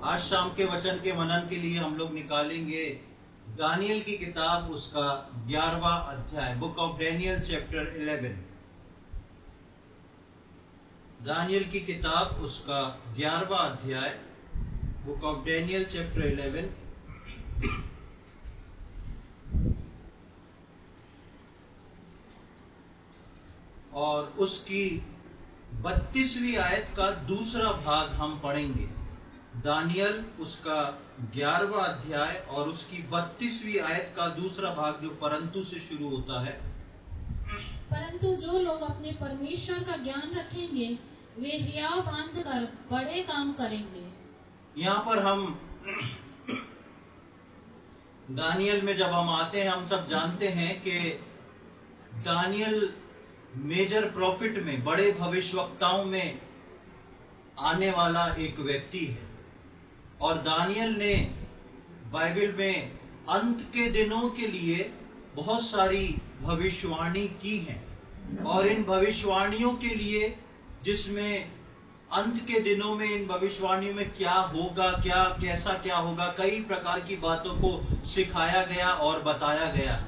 आज शाम के वचन के मनन के लिए हम लोग निकालेंगे दानियल की किताब, उसका 11वां अध्याय, बुक ऑफ डैनियल चैप्टर 11। दानियल की किताब, उसका 11वां अध्याय, बुक ऑफ डैनियल चैप्टर 11। और उसकी 32वीं आयत का दूसरा भाग हम पढ़ेंगे। दानियल उसका 11वां अध्याय और उसकी 32वीं आयत का दूसरा भाग, जो परंतु से शुरू होता है। परंतु जो लोग अपने परमेश्वर का ज्ञान रखेंगे वे हियाव बांधकर बड़े काम करेंगे। यहाँ पर हम दानियल में जब हम आते हैं, हम सब जानते हैं कि दानियल मेजर प्रॉफिट में, बड़े भविष्यवक्ताओं में आने वाला एक व्यक्ति है। और दानियल ने बाइबल में अंत के दिनों के लिए बहुत सारी भविष्यवाणी की है। और इन भविष्यवाणियों के लिए, जिसमें अंत के दिनों में इन भविष्यवाणियों में क्या होगा, कैसा क्या होगा, कई प्रकार की बातों को सिखाया गया और बताया गया।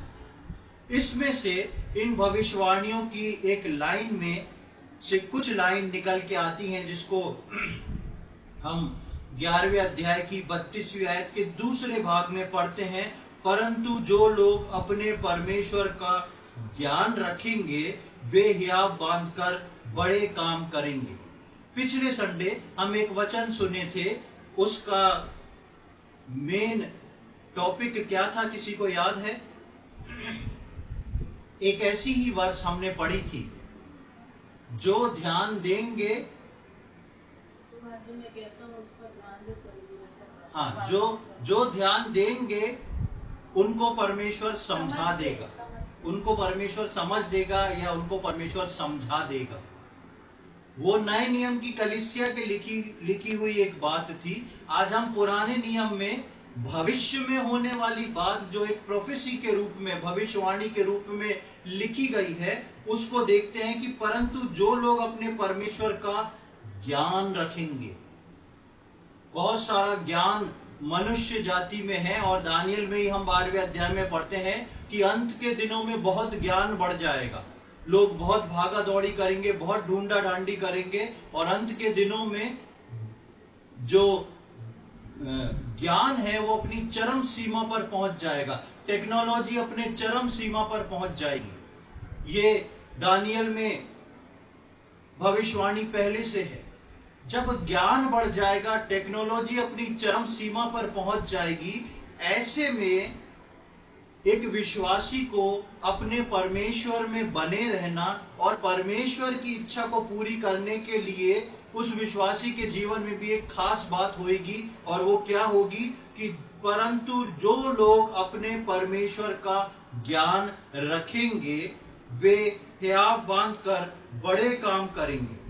इसमें से इन भविष्यवाणियों की एक लाइन में से कुछ लाइन निकल के आती हैं, जिसको हम 11वें अध्याय की 32वीं आयत के दूसरे भाग में पढ़ते हैं। परंतु जो लोग अपने परमेश्वर का ज्ञान रखेंगे वे हियाव बांधकर बड़े काम करेंगे। पिछले संडे हम एक वचन सुने थे, उसका मेन टॉपिक क्या था, किसी को याद है? एक ऐसी ही वर्ष हमने पढ़ी थी, जो ध्यान देंगे, हाँ, जो ध्यान देंगे उनको परमेश्वर समझा देगा, उनको परमेश्वर समझ देगा या उनको परमेश्वर समझा देगा। वो नए नियम की कलीसिया के लिखी हुई एक बात थी। आज हम पुराने नियम में भविष्य में होने वाली बात, जो एक प्रोफेसी के रूप में, भविष्यवाणी के रूप में लिखी गई है, उसको देखते हैं कि परंतु जो लोग अपने परमेश्वर का ज्ञान रखेंगे। बहुत सारा ज्ञान मनुष्य जाति में है, और दानियल में ही हम 12वें अध्याय में पढ़ते हैं कि अंत के दिनों में बहुत ज्ञान बढ़ जाएगा। लोग बहुत भागा दौड़ी करेंगे, बहुत ढूंढा डांडी करेंगे, और अंत के दिनों में जो ज्ञान है वो अपनी चरम सीमा पर पहुंच जाएगा। टेक्नोलॉजी अपने चरम सीमा पर पहुंच जाएगी। ये दानियल में भविष्यवाणी पहले से है। जब ज्ञान बढ़ जाएगा, टेक्नोलॉजी अपनी चरम सीमा पर पहुंच जाएगी, ऐसे में एक विश्वासी को अपने परमेश्वर में बने रहना और परमेश्वर की इच्छा को पूरी करने के लिए उस विश्वासी के जीवन में भी एक खास बात होगी। और वो क्या होगी कि परंतु जो लोग अपने परमेश्वर का ज्ञान रखेंगे वे हियाव बांधकर बड़े काम करेंगे।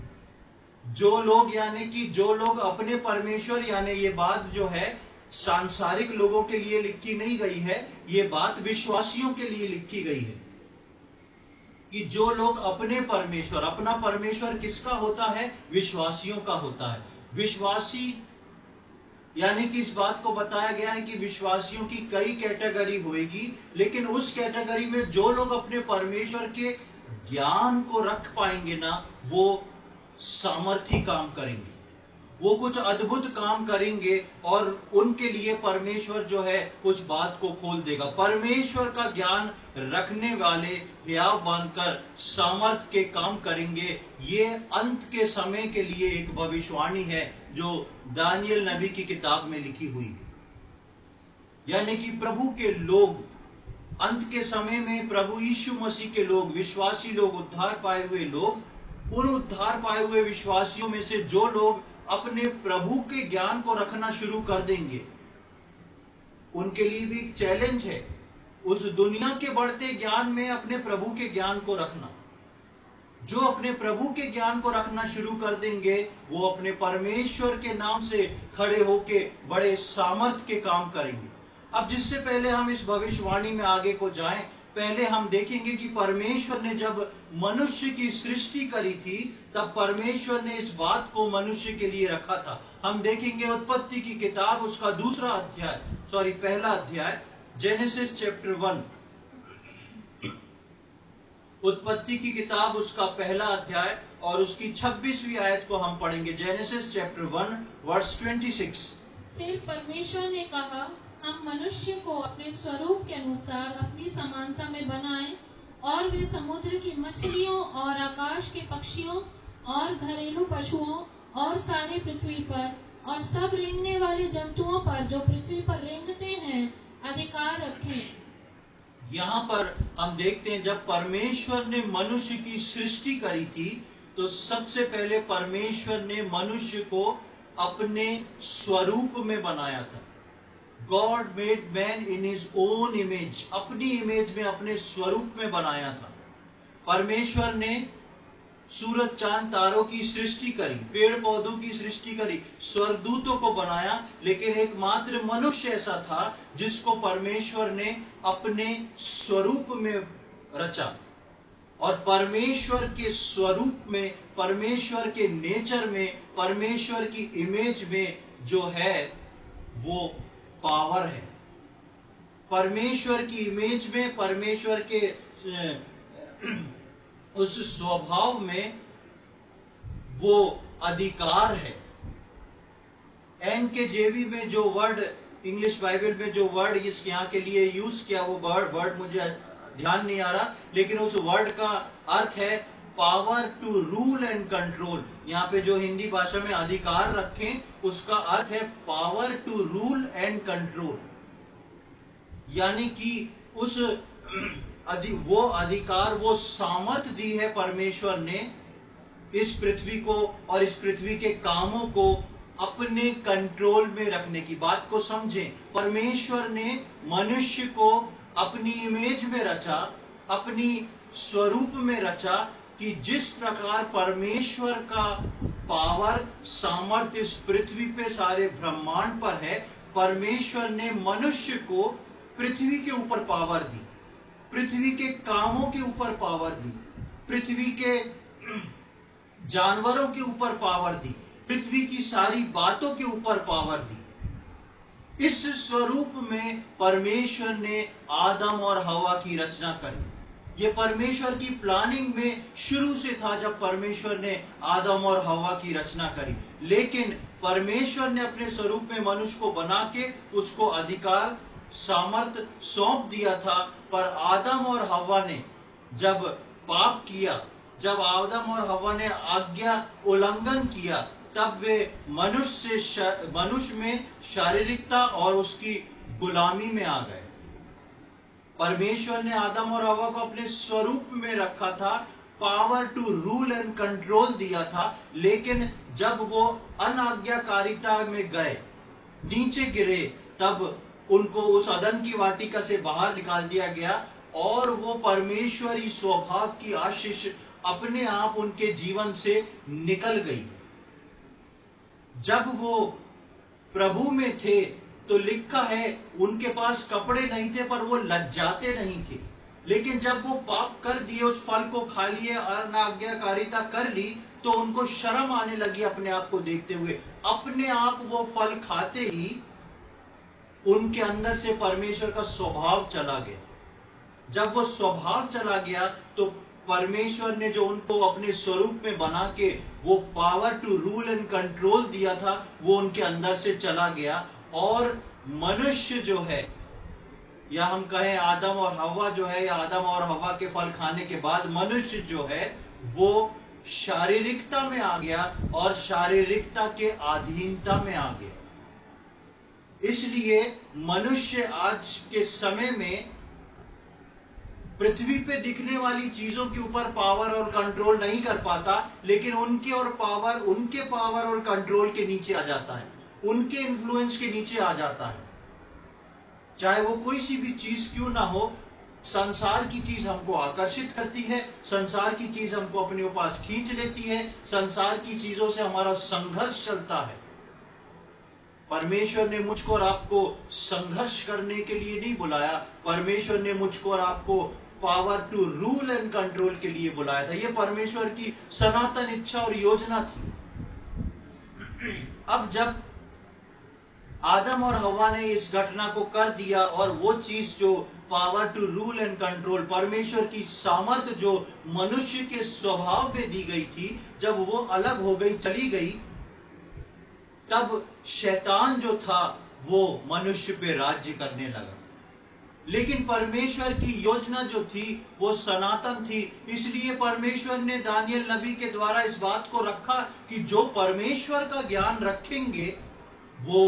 जो लोग, यानी कि जो लोग अपने परमेश्वर, यानी ये बात जो है सांसारिक लोगों के लिए लिखी नहीं गई है, ये बात विश्वासियों के लिए लिखी गई है कि जो लोग अपने परमेश्वर, अपना परमेश्वर किसका होता है? विश्वासियों का होता है। विश्वासी, यानी कि इस बात को बताया गया है कि विश्वासियों की कई कैटेगरी होगी, लेकिन उस कैटेगरी में जो लोग अपने परमेश्वर के ज्ञान को रख पाएंगे ना, वो सामर्थी काम करेंगे, वो कुछ अद्भुत काम करेंगे, और उनके लिए परमेश्वर जो है उस बात को खोल देगा। परमेश्वर का ज्ञान रखने वाले हियाव बांधकर सामर्थ के काम करेंगे। ये अंत के समय के लिए एक भविष्यवाणी है जो दानियल नबी की किताब में लिखी हुई है। यानी कि प्रभु के लोग, अंत के समय में प्रभु यीशु मसीह के लोग, विश्वासी लोग, उद्धार पाए हुए लोग, उन उद्धार पाए हुए विश्वासियों में से जो लोग अपने प्रभु के ज्ञान को रखना शुरू कर देंगे, उनके लिए भी एक चैलेंज है उस दुनिया के बढ़ते ज्ञान में अपने प्रभु के ज्ञान को रखना। जो अपने प्रभु के ज्ञान को रखना शुरू कर देंगे, वो अपने परमेश्वर के नाम से खड़े होके बड़े सामर्थ के काम करेंगे। अब जिससे पहले हम इस भविष्यवाणी में आगे को जाएं, पहले हम देखेंगे कि परमेश्वर ने जब मनुष्य की सृष्टि करी थी तब परमेश्वर ने इस बात को मनुष्य के लिए रखा था। हम देखेंगे उत्पत्ति की किताब उसका पहला अध्याय, जेनेसिस चैप्टर 1। उत्पत्ति की किताब उसका पहला अध्याय और उसकी 26वीं आयत को हम पढ़ेंगे। Genesis chapter 1 verse 26। फिर परमेश्वर ने कहा, हम मनुष्य को अपने स्वरूप के अनुसार अपनी समानता में बनाएं और वे समुद्र की मछलियों और आकाश के पक्षियों और घरेलू पशुओं और सारी पृथ्वी पर और सब रेंगने वाले जंतुओं पर जो पृथ्वी पर रेंगते हैं अधिकार रखें। यहाँ पर हम देखते हैं जब परमेश्वर ने मनुष्य की सृष्टि करी थी तो सबसे पहले परमेश्वर ने मनुष्य को अपने स्वरूप में बनाया था। God made man in his own image, अपनी इमेज में, अपने स्वरूप में बनाया था। परमेश्वर ने सूरज चांद तारों की सृष्टि करी, पेड़ पौधों की सृष्टि करी, स्वर्गदूतों को बनाया, लेकिन एकमात्र मनुष्य ऐसा था जिसको परमेश्वर ने अपने स्वरूप में रचा। और परमेश्वर के स्वरूप में, परमेश्वर के नेचर में, परमेश्वर की इमेज में जो है वो पावर है। परमेश्वर की इमेज में, परमेश्वर के उस स्वभाव में वो अधिकार है। NKJV में जो वर्ड, इंग्लिश बाइबल में जो वर्ड इस यहाँ के लिए यूज किया, वो वर्ड मुझे ध्यान नहीं आ रहा, लेकिन उस वर्ड का अर्थ है power to rule and control. यहाँ पे जो हिंदी भाषा में अधिकार रखें, उसका अर्थ है power to rule and control. यानी कि उस वो अधिकार, वो सामर्थ दी है परमेश्वर ने इस पृथ्वी को और इस पृथ्वी के कामों को अपने कंट्रोल में रखने की। बात को समझें, परमेश्वर ने मनुष्य को अपनी इमेज में रचा, अपनी स्वरूप में रचा, कि जिस प्रकार परमेश्वर का पावर, सामर्थ्य इस पृथ्वी पे, सारे ब्रह्मांड पर है, परमेश्वर ने मनुष्य को पृथ्वी के ऊपर पावर दी, पृथ्वी के कामों के ऊपर पावर दी, पृथ्वी के जानवरों के ऊपर पावर दी, पृथ्वी की सारी बातों के ऊपर पावर दी। इस स्वरूप में परमेश्वर ने आदम और हवा की रचना करी। ये परमेश्वर की प्लानिंग में शुरू से था जब परमेश्वर ने आदम और हवा की रचना करी। लेकिन परमेश्वर ने अपने स्वरूप में मनुष्य को बना के उसको अधिकार, सामर्थ सौंप दिया था। पर आदम और हवा ने जब पाप किया, जब आदम और हवा ने आज्ञा उल्लंघन किया, तब वे मनुष्य में शारीरिकता और उसकी गुलामी में आ गए। परमेश्वर ने आदम और हवा को अपने स्वरूप में रखा था, power to rule and control दिया था। लेकिन जब वो अनाज्ञाकारिता में गए, नीचे गिरे, तब उनको उस अदन की वाटिका से बाहर निकाल दिया गया और वो परमेश्वरी स्वभाव की आशीष अपने आप उनके जीवन से निकल गई। जब वो प्रभु में थे तो लिखा है उनके पास कपड़े नहीं थे पर वो लज्जाते नहीं थे। लेकिन जब वो पाप कर दिए, उस फल को खा लिए, अनाज्ञाकारिता कर ली, तो उनको शर्म आने लगी अपने आप को देखते हुए। अपने आप वो फल खाते ही उनके अंदर से परमेश्वर का स्वभाव चला गया। जब वो स्वभाव चला गया तो परमेश्वर ने जो उनको अपने स्वरूप में बना के वो power to rule and control दिया था, वो उनके अंदर से चला गया। और मनुष्य जो है, या हम कहें आदम और हवा जो है, या आदम और हवा के फल खाने के बाद मनुष्य जो है वो शारीरिकता में आ गया और शारीरिकता के अधीनता में आ गया। इसलिए मनुष्य आज के समय में पृथ्वी पे दिखने वाली चीजों के ऊपर पावर और कंट्रोल नहीं कर पाता, लेकिन उनके पावर और कंट्रोल के नीचे आ जाता है, उनके इन्फ्लुएंस के नीचे आ जाता है। चाहे वो कोई सी भी चीज क्यों ना हो, संसार की चीज हमको आकर्षित करती है, संसार की चीज हमको अपने पास खींच लेती है, संसार की चीजों से हमारा संघर्ष चलता है। परमेश्वर ने मुझको और आपको संघर्ष करने के लिए नहीं बुलाया। परमेश्वर ने मुझको और आपको power to rule and control के लिए बुलाया था। यह परमेश्वर की सनातन इच्छा और योजना थी। अब जब आदम और हवा ने इस घटना को कर दिया और वो चीज जो power to rule and control, परमेश्वर की सामर्थ्य जो मनुष्य के स्वभाव में दी गई थी, जब वो अलग हो गई, चली गई, तब शैतान जो था वो मनुष्य पे राज्य करने लगा। लेकिन परमेश्वर की योजना जो थी वो सनातन थी। इसलिए परमेश्वर ने दानियल नबी के द्वारा इस बात को रखा कि जो परमेश्वर का ज्ञान रखेंगे वो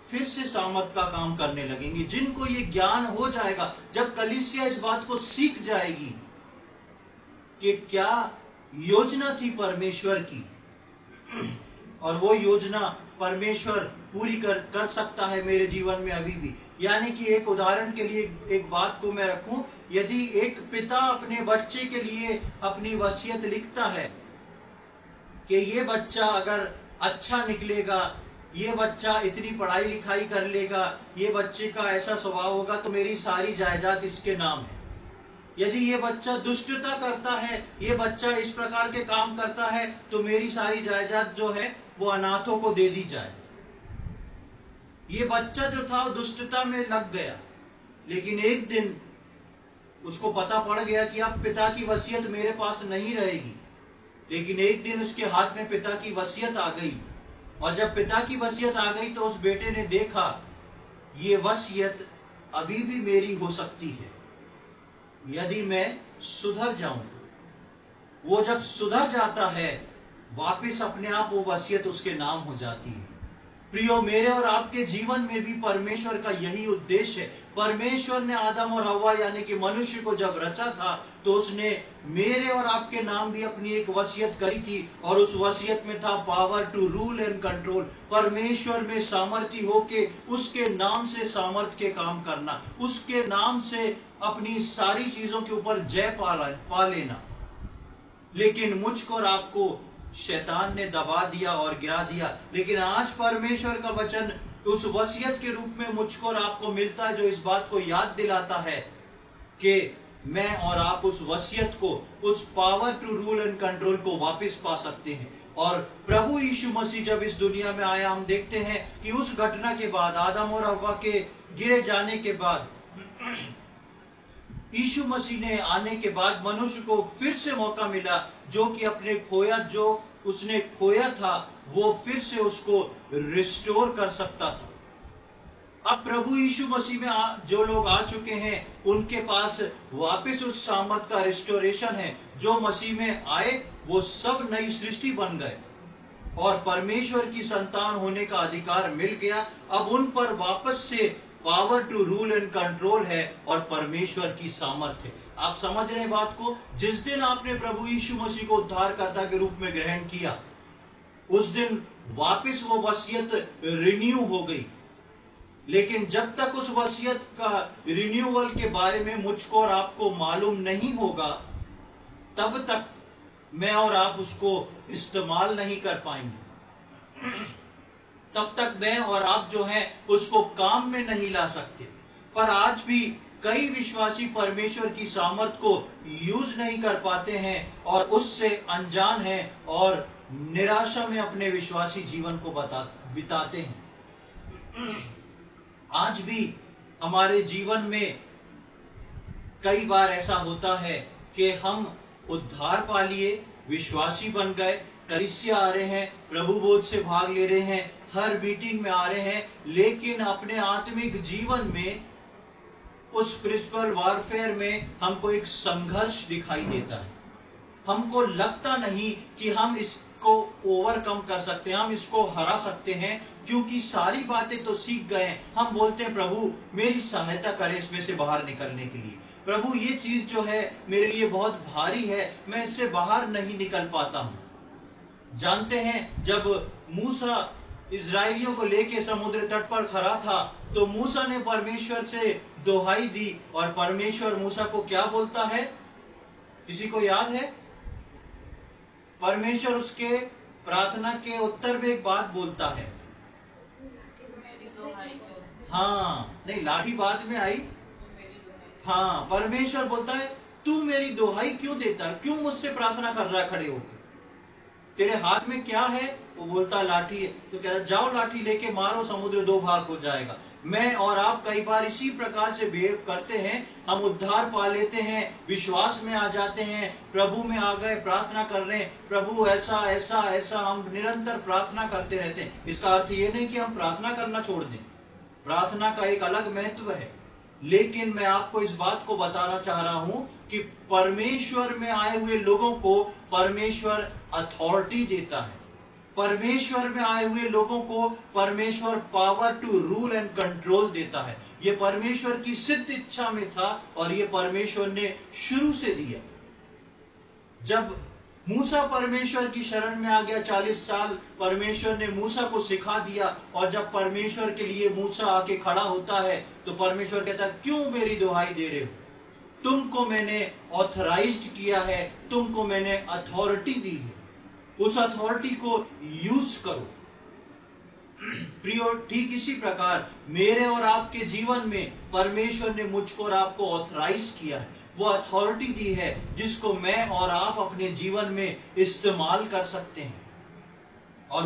फिर से सामर्थ का काम करने लगेंगे। जिनको ये ज्ञान हो जाएगा, जब कलीसिया इस बात को सीख जाएगी कि क्या योजना थी परमेश्वर की, और वो योजना परमेश्वर पूरी कर सकता है मेरे जीवन में अभी भी। यानी कि एक उदाहरण के लिए एक बात को मैं रखूं, यदि एक पिता अपने बच्चे के लिए अपनी वसीयत लिखता है कि ये बच्चा अगर अच्छा निकलेगा, ये बच्चा इतनी पढ़ाई लिखाई कर लेगा, ये बच्चे का ऐसा स्वभाव होगा तो मेरी सारी जायदाद इसके नाम है। यदि ये बच्चा दुष्टता करता है, ये बच्चा इस प्रकार के काम करता है, तो मेरी सारी जायदाद जो है वो अनाथों को दे दी जाए। ये बच्चा जो था वो दुष्टता में लग गया, लेकिन एक दिन उसको पता पड़ गया कि अब पिता की वसीयत मेरे पास नहीं रहेगी। लेकिन एक दिन उसके हाथ में पिता की वसीयत आ गई, और जब पिता की वसीयत आ गई तो उस बेटे ने देखा ये वसीयत अभी भी मेरी हो सकती है यदि मैं सुधर जाऊं। वो जब सुधर जाता है, वापिस अपने आप वो वसीयत उसके नाम हो जाती है। प्रियो, मेरे और आपके जीवन में भी परमेश्वर का यही उद्देश्य है। परमेश्वर ने आदम और हव्वा यानी कि मनुष्य को जब रचा था, तो उसने मेरे और आपके नाम भी अपनी एक वसीयत करी थी, और उस वसीयत में था power to rule and control. परमेश्वर में सामर्थ्य होके उसके नाम से सामर्थ्य के काम करना, उसके नाम से अपनी सारी चीजों के ऊपर जय पा लेना। लेकिन मुझको और आपको शैतान ने दबा दिया और गिरा दिया। लेकिन आज परमेश्वर का वचन उस वसीयत के रूप में मुझको और आपको मिलता है, जो इस बात को याद दिलाता है कि मैं और आप उस वसीयत को, उस power to rule and control को वापस पा सकते हैं। और प्रभु यीशु मसीह जब इस दुनिया में आया, हम देखते हैं कि उस घटना के बाद, आदम और हव्वा के गिरे जाने के बाद, यीशु मसीह ने आने के बाद मनुष्य को फिर से मौका मिला, जो कि अपने जो उसने खोया था वो फिर से उसको रिस्टोर कर सकता था। अब प्रभु यीशु मसीह में जो लोग आ चुके हैं, उनके पास वापस उस सामर्थ का रिस्टोरेशन है। जो मसीह में आए वो सब नई सृष्टि बन गए और परमेश्वर की संतान होने का अधिकार मिल गया। अब उन पर वापस से power to rule and control है और परमेश्वर की सामर्थ्य है। आप समझ रहे हैं बात को? जिस दिन आपने प्रभु यीशु मसीह को उद्धारकर्ता के रूप में ग्रहण किया, उस दिन वापस वो वसीयत रिन्यू हो गई। लेकिन जब तक उस वसीयत का रिन्यूअल के बारे में मुझको और आपको मालूम नहीं होगा, तब तक मैं और आप उसको इस्तेमाल नहीं कर पाएंगे। तब तक मैं और आप जो हैं उसको काम में नहीं ला सकते। पर आज भी कई विश्वासी परमेश्वर की सामर्थ को यूज नहीं कर पाते हैं और उससे अनजान हैं और निराशा में अपने विश्वासी जीवन को बिताते हैं। आज भी हमारे जीवन में कई बार ऐसा होता है कि हम उद्धार पा लिए, विश्वासी बन गए, कलीसिया आ रहे हैं, प्रभु बोध से भाग ले रहे हैं, हर मीटिंग में आ रहे हैं, लेकिन अपने आत्मिक जीवन में, उस स्पिरिचुअल वॉरफेयर में हमको एक संघर्ष दिखाई देता है। हमको लगता नहीं कि हम इसको ओवरकम कर सकते हैं, हम इसको हरा सकते हैं, क्योंकि सारी बातें तो सीख गए हैं। हम बोलते हैं प्रभु मेरी सहायता करें इसमें से बाहर निकलने के लिए। प्रभु ये चीज जो है मेरे लिए बहुत भारी है, मैं इससे बाहर नहीं निकल पाता हूं। जानते हैं, जब मूसा इजराइलियों को लेके समुद्र तट पर खड़ा था, तो मूसा ने परमेश्वर से दोहाई दी, और परमेश्वर मूसा को क्या बोलता है? किसी को याद है? परमेश्वर उसके प्रार्थना के उत्तर में एक बात बोलता है। हाँ, नहीं, लाठी बाद में आई। हाँ, परमेश्वर बोलता है तू मेरी दुहाई क्यों देता है, क्यों मुझसे प्रार्थना कर रहा है खड़े होकर, तेरे हाथ में क्या है? वो बोलता लाठी है। तो कह रहा जाओ लाठी लेके मारो, समुद्र दो भाग हो जाएगा। मैं और आप कई बार इसी प्रकार से बिहेव करते हैं। हम उद्धार पा लेते हैं, विश्वास में आ जाते हैं, प्रभु में आ गए, प्रार्थना कर रहे हैं, प्रभु ऐसा ऐसा ऐसा, हम निरंतर प्रार्थना करते रहते हैं। इसका अर्थ ये नहीं कि हम प्रार्थना करना छोड़ दें, प्रार्थना का एक अलग महत्व है। लेकिन मैं आपको इस बात को बताना चाह रहा हूं कि परमेश्वर में आए हुए लोगों को परमेश्वर अथॉरिटी देता है। परमेश्वर में आए हुए लोगों को परमेश्वर power to rule and control देता है। यह परमेश्वर की सिद्ध इच्छा में था और यह परमेश्वर ने शुरू से दिया। जब मूसा परमेश्वर की शरण में आ गया, 40 साल परमेश्वर ने मूसा को सिखा दिया, और जब परमेश्वर के लिए मूसा आके खड़ा होता है तो परमेश्वर कहता है क्यों मेरी दुहाई दे रहे हो, तुमको मैंने ऑथराइज्ड किया है, तुमको मैंने अथॉरिटी दी है, उस अथॉरिटी को यूज करो। प्रियो, ठीक इसी प्रकार मेरे और आपके जीवन में परमेश्वर ने मुझको और आपको ऑथराइज किया है, वो अथॉरिटी दी है जिसको मैं और आप अपने जीवन में इस्तेमाल कर सकते हैं। और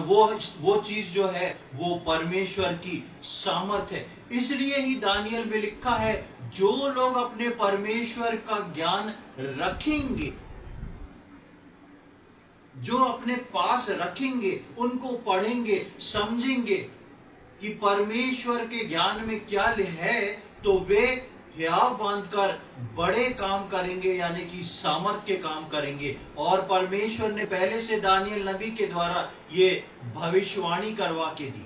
वो चीज जो है वो परमेश्वर की सामर्थ है। इसलिए ही दानियल में लिखा है, जो लोग अपने परमेश्वर का ज्ञान रखेंगे, जो अपने पास रखेंगे, उनको पढ़ेंगे, समझेंगे कि परमेश्वर के ज्ञान में क्या है, तो वे हियाव बांधकर बड़े काम करेंगे, यानी कि सामर्थ के काम करेंगे। और परमेश्वर ने पहले से दानियल नबी के द्वारा ये भविष्यवाणी करवा के दी।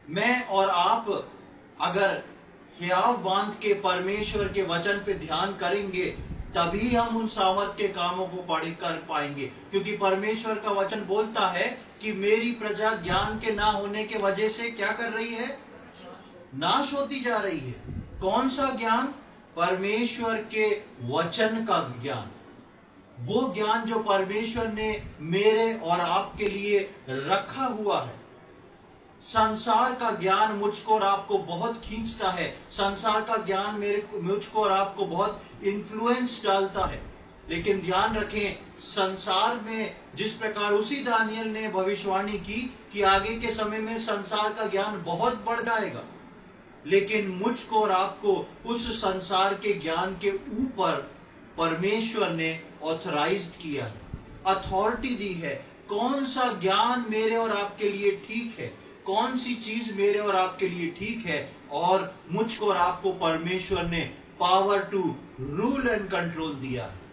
मैं और आप अगर हियाव बांध के परमेश्वर के वचन पे ध्यान करेंगे, तभी हम उन सामर्थ के कामों को पढ़ कर पाएंगे। क्योंकि परमेश्वर का वचन बोलता है कि मेरी प्रजा ज्ञान के ना होने के वजह से क्या कर रही है, नाश होती जा रही है। कौन सा ज्ञान? परमेश्वर के वचन का ज्ञान, वो ज्ञान जो परमेश्वर ने मेरे और आपके लिए रखा हुआ है। संसार का ज्ञान मुझको और आपको बहुत खींचता है, संसार का ज्ञान मुझको और आपको बहुत इन्फ्लुएंस डालता है। लेकिन ध्यान रखें, संसार में जिस प्रकार उसी दानियल ने भविष्यवाणी की कि आगे के समय में संसार का ज्ञान बहुत बढ़ जाएगा, लेकिन मुझको और आपको उस संसार के ज्ञान के ऊपर परमेश्वर ने ऑथराइज्ड किया है, अथॉरिटी दी है। कौन सा ज्ञान मेरे और आपके लिए ठीक है, कौन सी चीज मेरे और आपके लिए ठीक है, और मुझको और आपको परमेश्वर ने power to rule and control दिया है।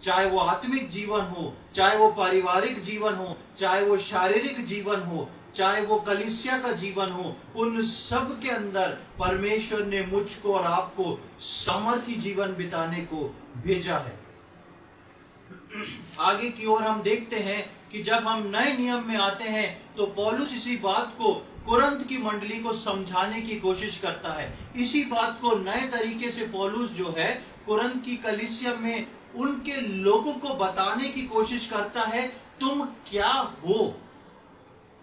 चाहे वो आत्मिक जीवन हो, चाहे वो पारिवारिक जीवन हो, चाहे वो शारीरिक जीवन हो, चाहे वो कलीसिया का जीवन हो, उन सब के अंदर परमेश्वर ने मुझको और आपको सामर्थी जीवन बिताने को भेजा है। आगे की ओर हम देखते हैं कि जब हम नए नियम में आते हैं तो पौलुस इसी बात को कुरिन्थ की मंडली को समझाने की कोशिश करता है। इसी बात को नए तरीके से पौलुस जो है कुरिन्थ की कलीसिया में उनके लोगों को बताने की कोशिश करता है, तुम क्या हो,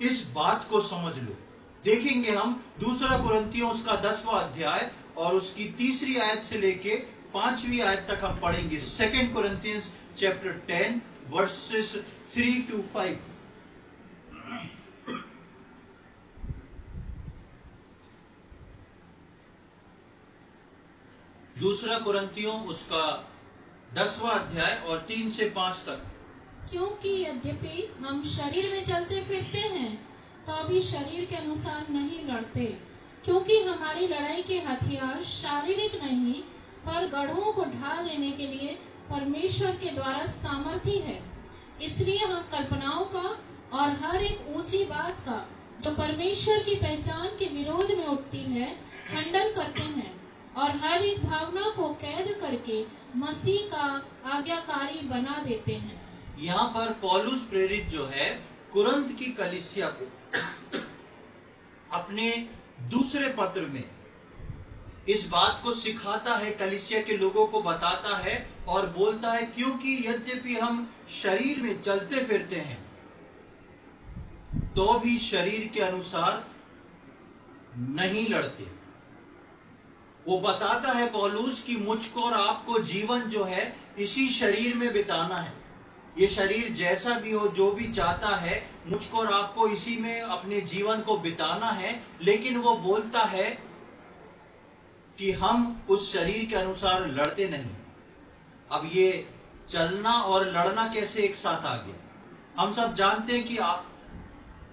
इस बात को समझ लो। देखेंगे हम 2 कुरिन्थियों उसका 10वां अध्याय और उसकी 3री आयत से लेके 5वीं आयत तक हम पढ़ेंगे। 2 Corinthians chapter 10 verses 3 to 5। दूसरा कुरिन्थियों उसका 10वां अध्याय और 3 से 5 तक। क्योंकि यद्यपि हम शरीर में चलते फिरते हैं तो अभी शरीर के अनुसार नहीं लड़ते, क्योंकि हमारी लड़ाई के हथियार शारीरिक नहीं पर गढ़ों को ढा देने के लिए परमेश्वर के द्वारा सामर्थी है। इसलिए हम कल्पनाओं का और हर एक ऊंची बात का जो परमेश्वर की पहचान के विरोध में उठती है खंडन करते हैं, और हर एक भावना को कैद करके मसीह का आज्ञाकारी बना देते हैं। यहाँ पर पौलुस प्रेरित जो है कुरिन्थ की कलीसिया को अपने दूसरे पत्र में इस बात को सिखाता है, कलीसिया के लोगों को बताता है और बोलता है, क्योंकि यद्यपि हम शरीर में चलते फिरते हैं तो भी शरीर के अनुसार नहीं लड़ते। वो बताता है पौलुस कि मुझको और आपको जीवन जो है इसी शरीर में बिताना है। ये शरीर जैसा भी हो, जो भी चाहता है, मुझको और आपको इसी में अपने जीवन को बिताना है। लेकिन वो बोलता है कि हम उस शरीर के अनुसार लड़ते नहीं। अब ये चलना और लड़ना कैसे एक साथ आ गया? हम सब जानते हैं कि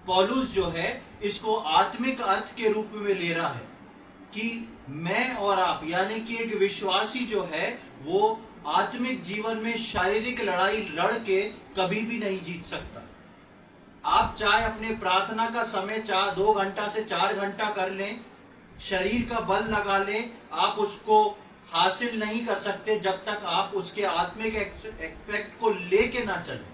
पौलुस जो है इसको आत्मिक अर्थ के रूप में ले रहा है कि मैं और आप, यानी कि एक विश्वासी जो है वो आत्मिक जीवन में शारीरिक लड़ाई लड़ के कभी भी नहीं जीत सकता। आप चाहे अपने प्रार्थना का समय 2 घंटा से 4 घंटा कर लें, शरीर का बल लगा लें, आप उसको हासिल नहीं कर सकते जब तक आप उसके आत्मिक एक्सपेक्ट को लेके ना चलें।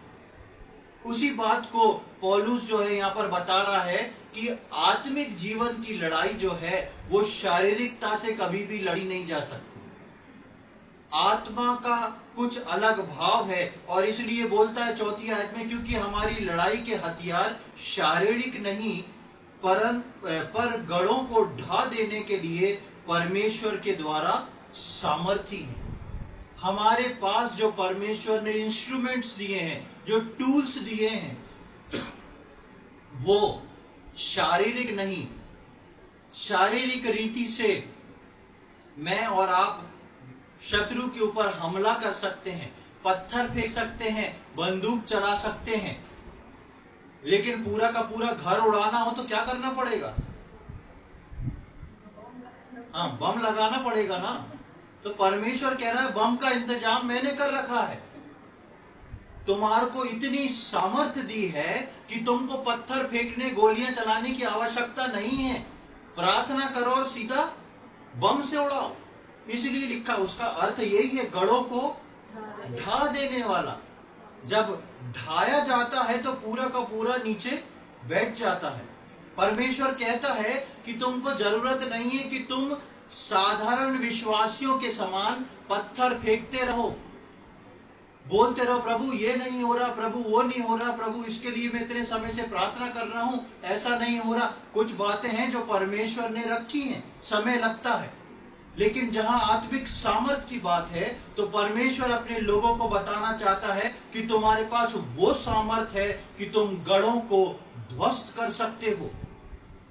उसी बात को पौलुस जो है यहाँ पर बता रहा है कि आत्मिक जीवन की लड़ाई जो है वो शारीरिकता से कभी भी लड़ी नहीं जा सकती। आत्मा का कुछ अलग भाव है और इसलिए बोलता है 4वीं आयत में, क्योंकि हमारी लड़ाई के हथियार शारीरिक नहीं पर गढ़ों को ढा देने के लिए परमेश्वर के द्वारा सामर्थी है। हमारे पास जो परमेश्वर ने इंस्ट्रूमेंट्स दिए हैं, जो टूल्स दिए हैं, वो शारीरिक नहीं, शारीरिक रीति से मैं और आप शत्रु के ऊपर हमला कर सकते हैं, पत्थर फेंक सकते हैं, बंदूक चला सकते हैं। लेकिन पूरा का पूरा घर उड़ाना हो तो क्या करना पड़ेगा? हाँ, बम लगाना पड़ेगा ना। तो परमेश्वर कह रहा है बम का इंतजाम मैंने कर रखा है। तुम्हारे को इतनी सामर्थ्य दी है कि तुमको पत्थर फेंकने, गोलियां चलाने की आवश्यकता नहीं है। प्रार्थना करो और सीधा बम से उड़ाओ। इसलिए लिखा, उसका अर्थ यही है, गढ़ों को ढा देने वाला। जब ढाया जाता है तो पूरा का पूरा नीचे बैठ जाता है। परमेश्वर कहता है कि तुमको जरूरत नहीं है कि तुम साधारण विश्वासियों के समान पत्थर फेंकते रहो, बोलते रहो प्रभु ये नहीं हो रहा, प्रभु वो नहीं हो रहा, प्रभु इसके लिए मैं इतने समय से प्रार्थना कर रहा हूं, ऐसा नहीं हो रहा। कुछ बातें हैं जो परमेश्वर ने रखी हैं, समय लगता है। लेकिन जहां आत्मिक सामर्थ की बात है तो परमेश्वर अपने लोगों को बताना चाहता है कि तुम्हारे पास वो सामर्थ है कि तुम गढ़ों को ध्वस्त कर सकते हो,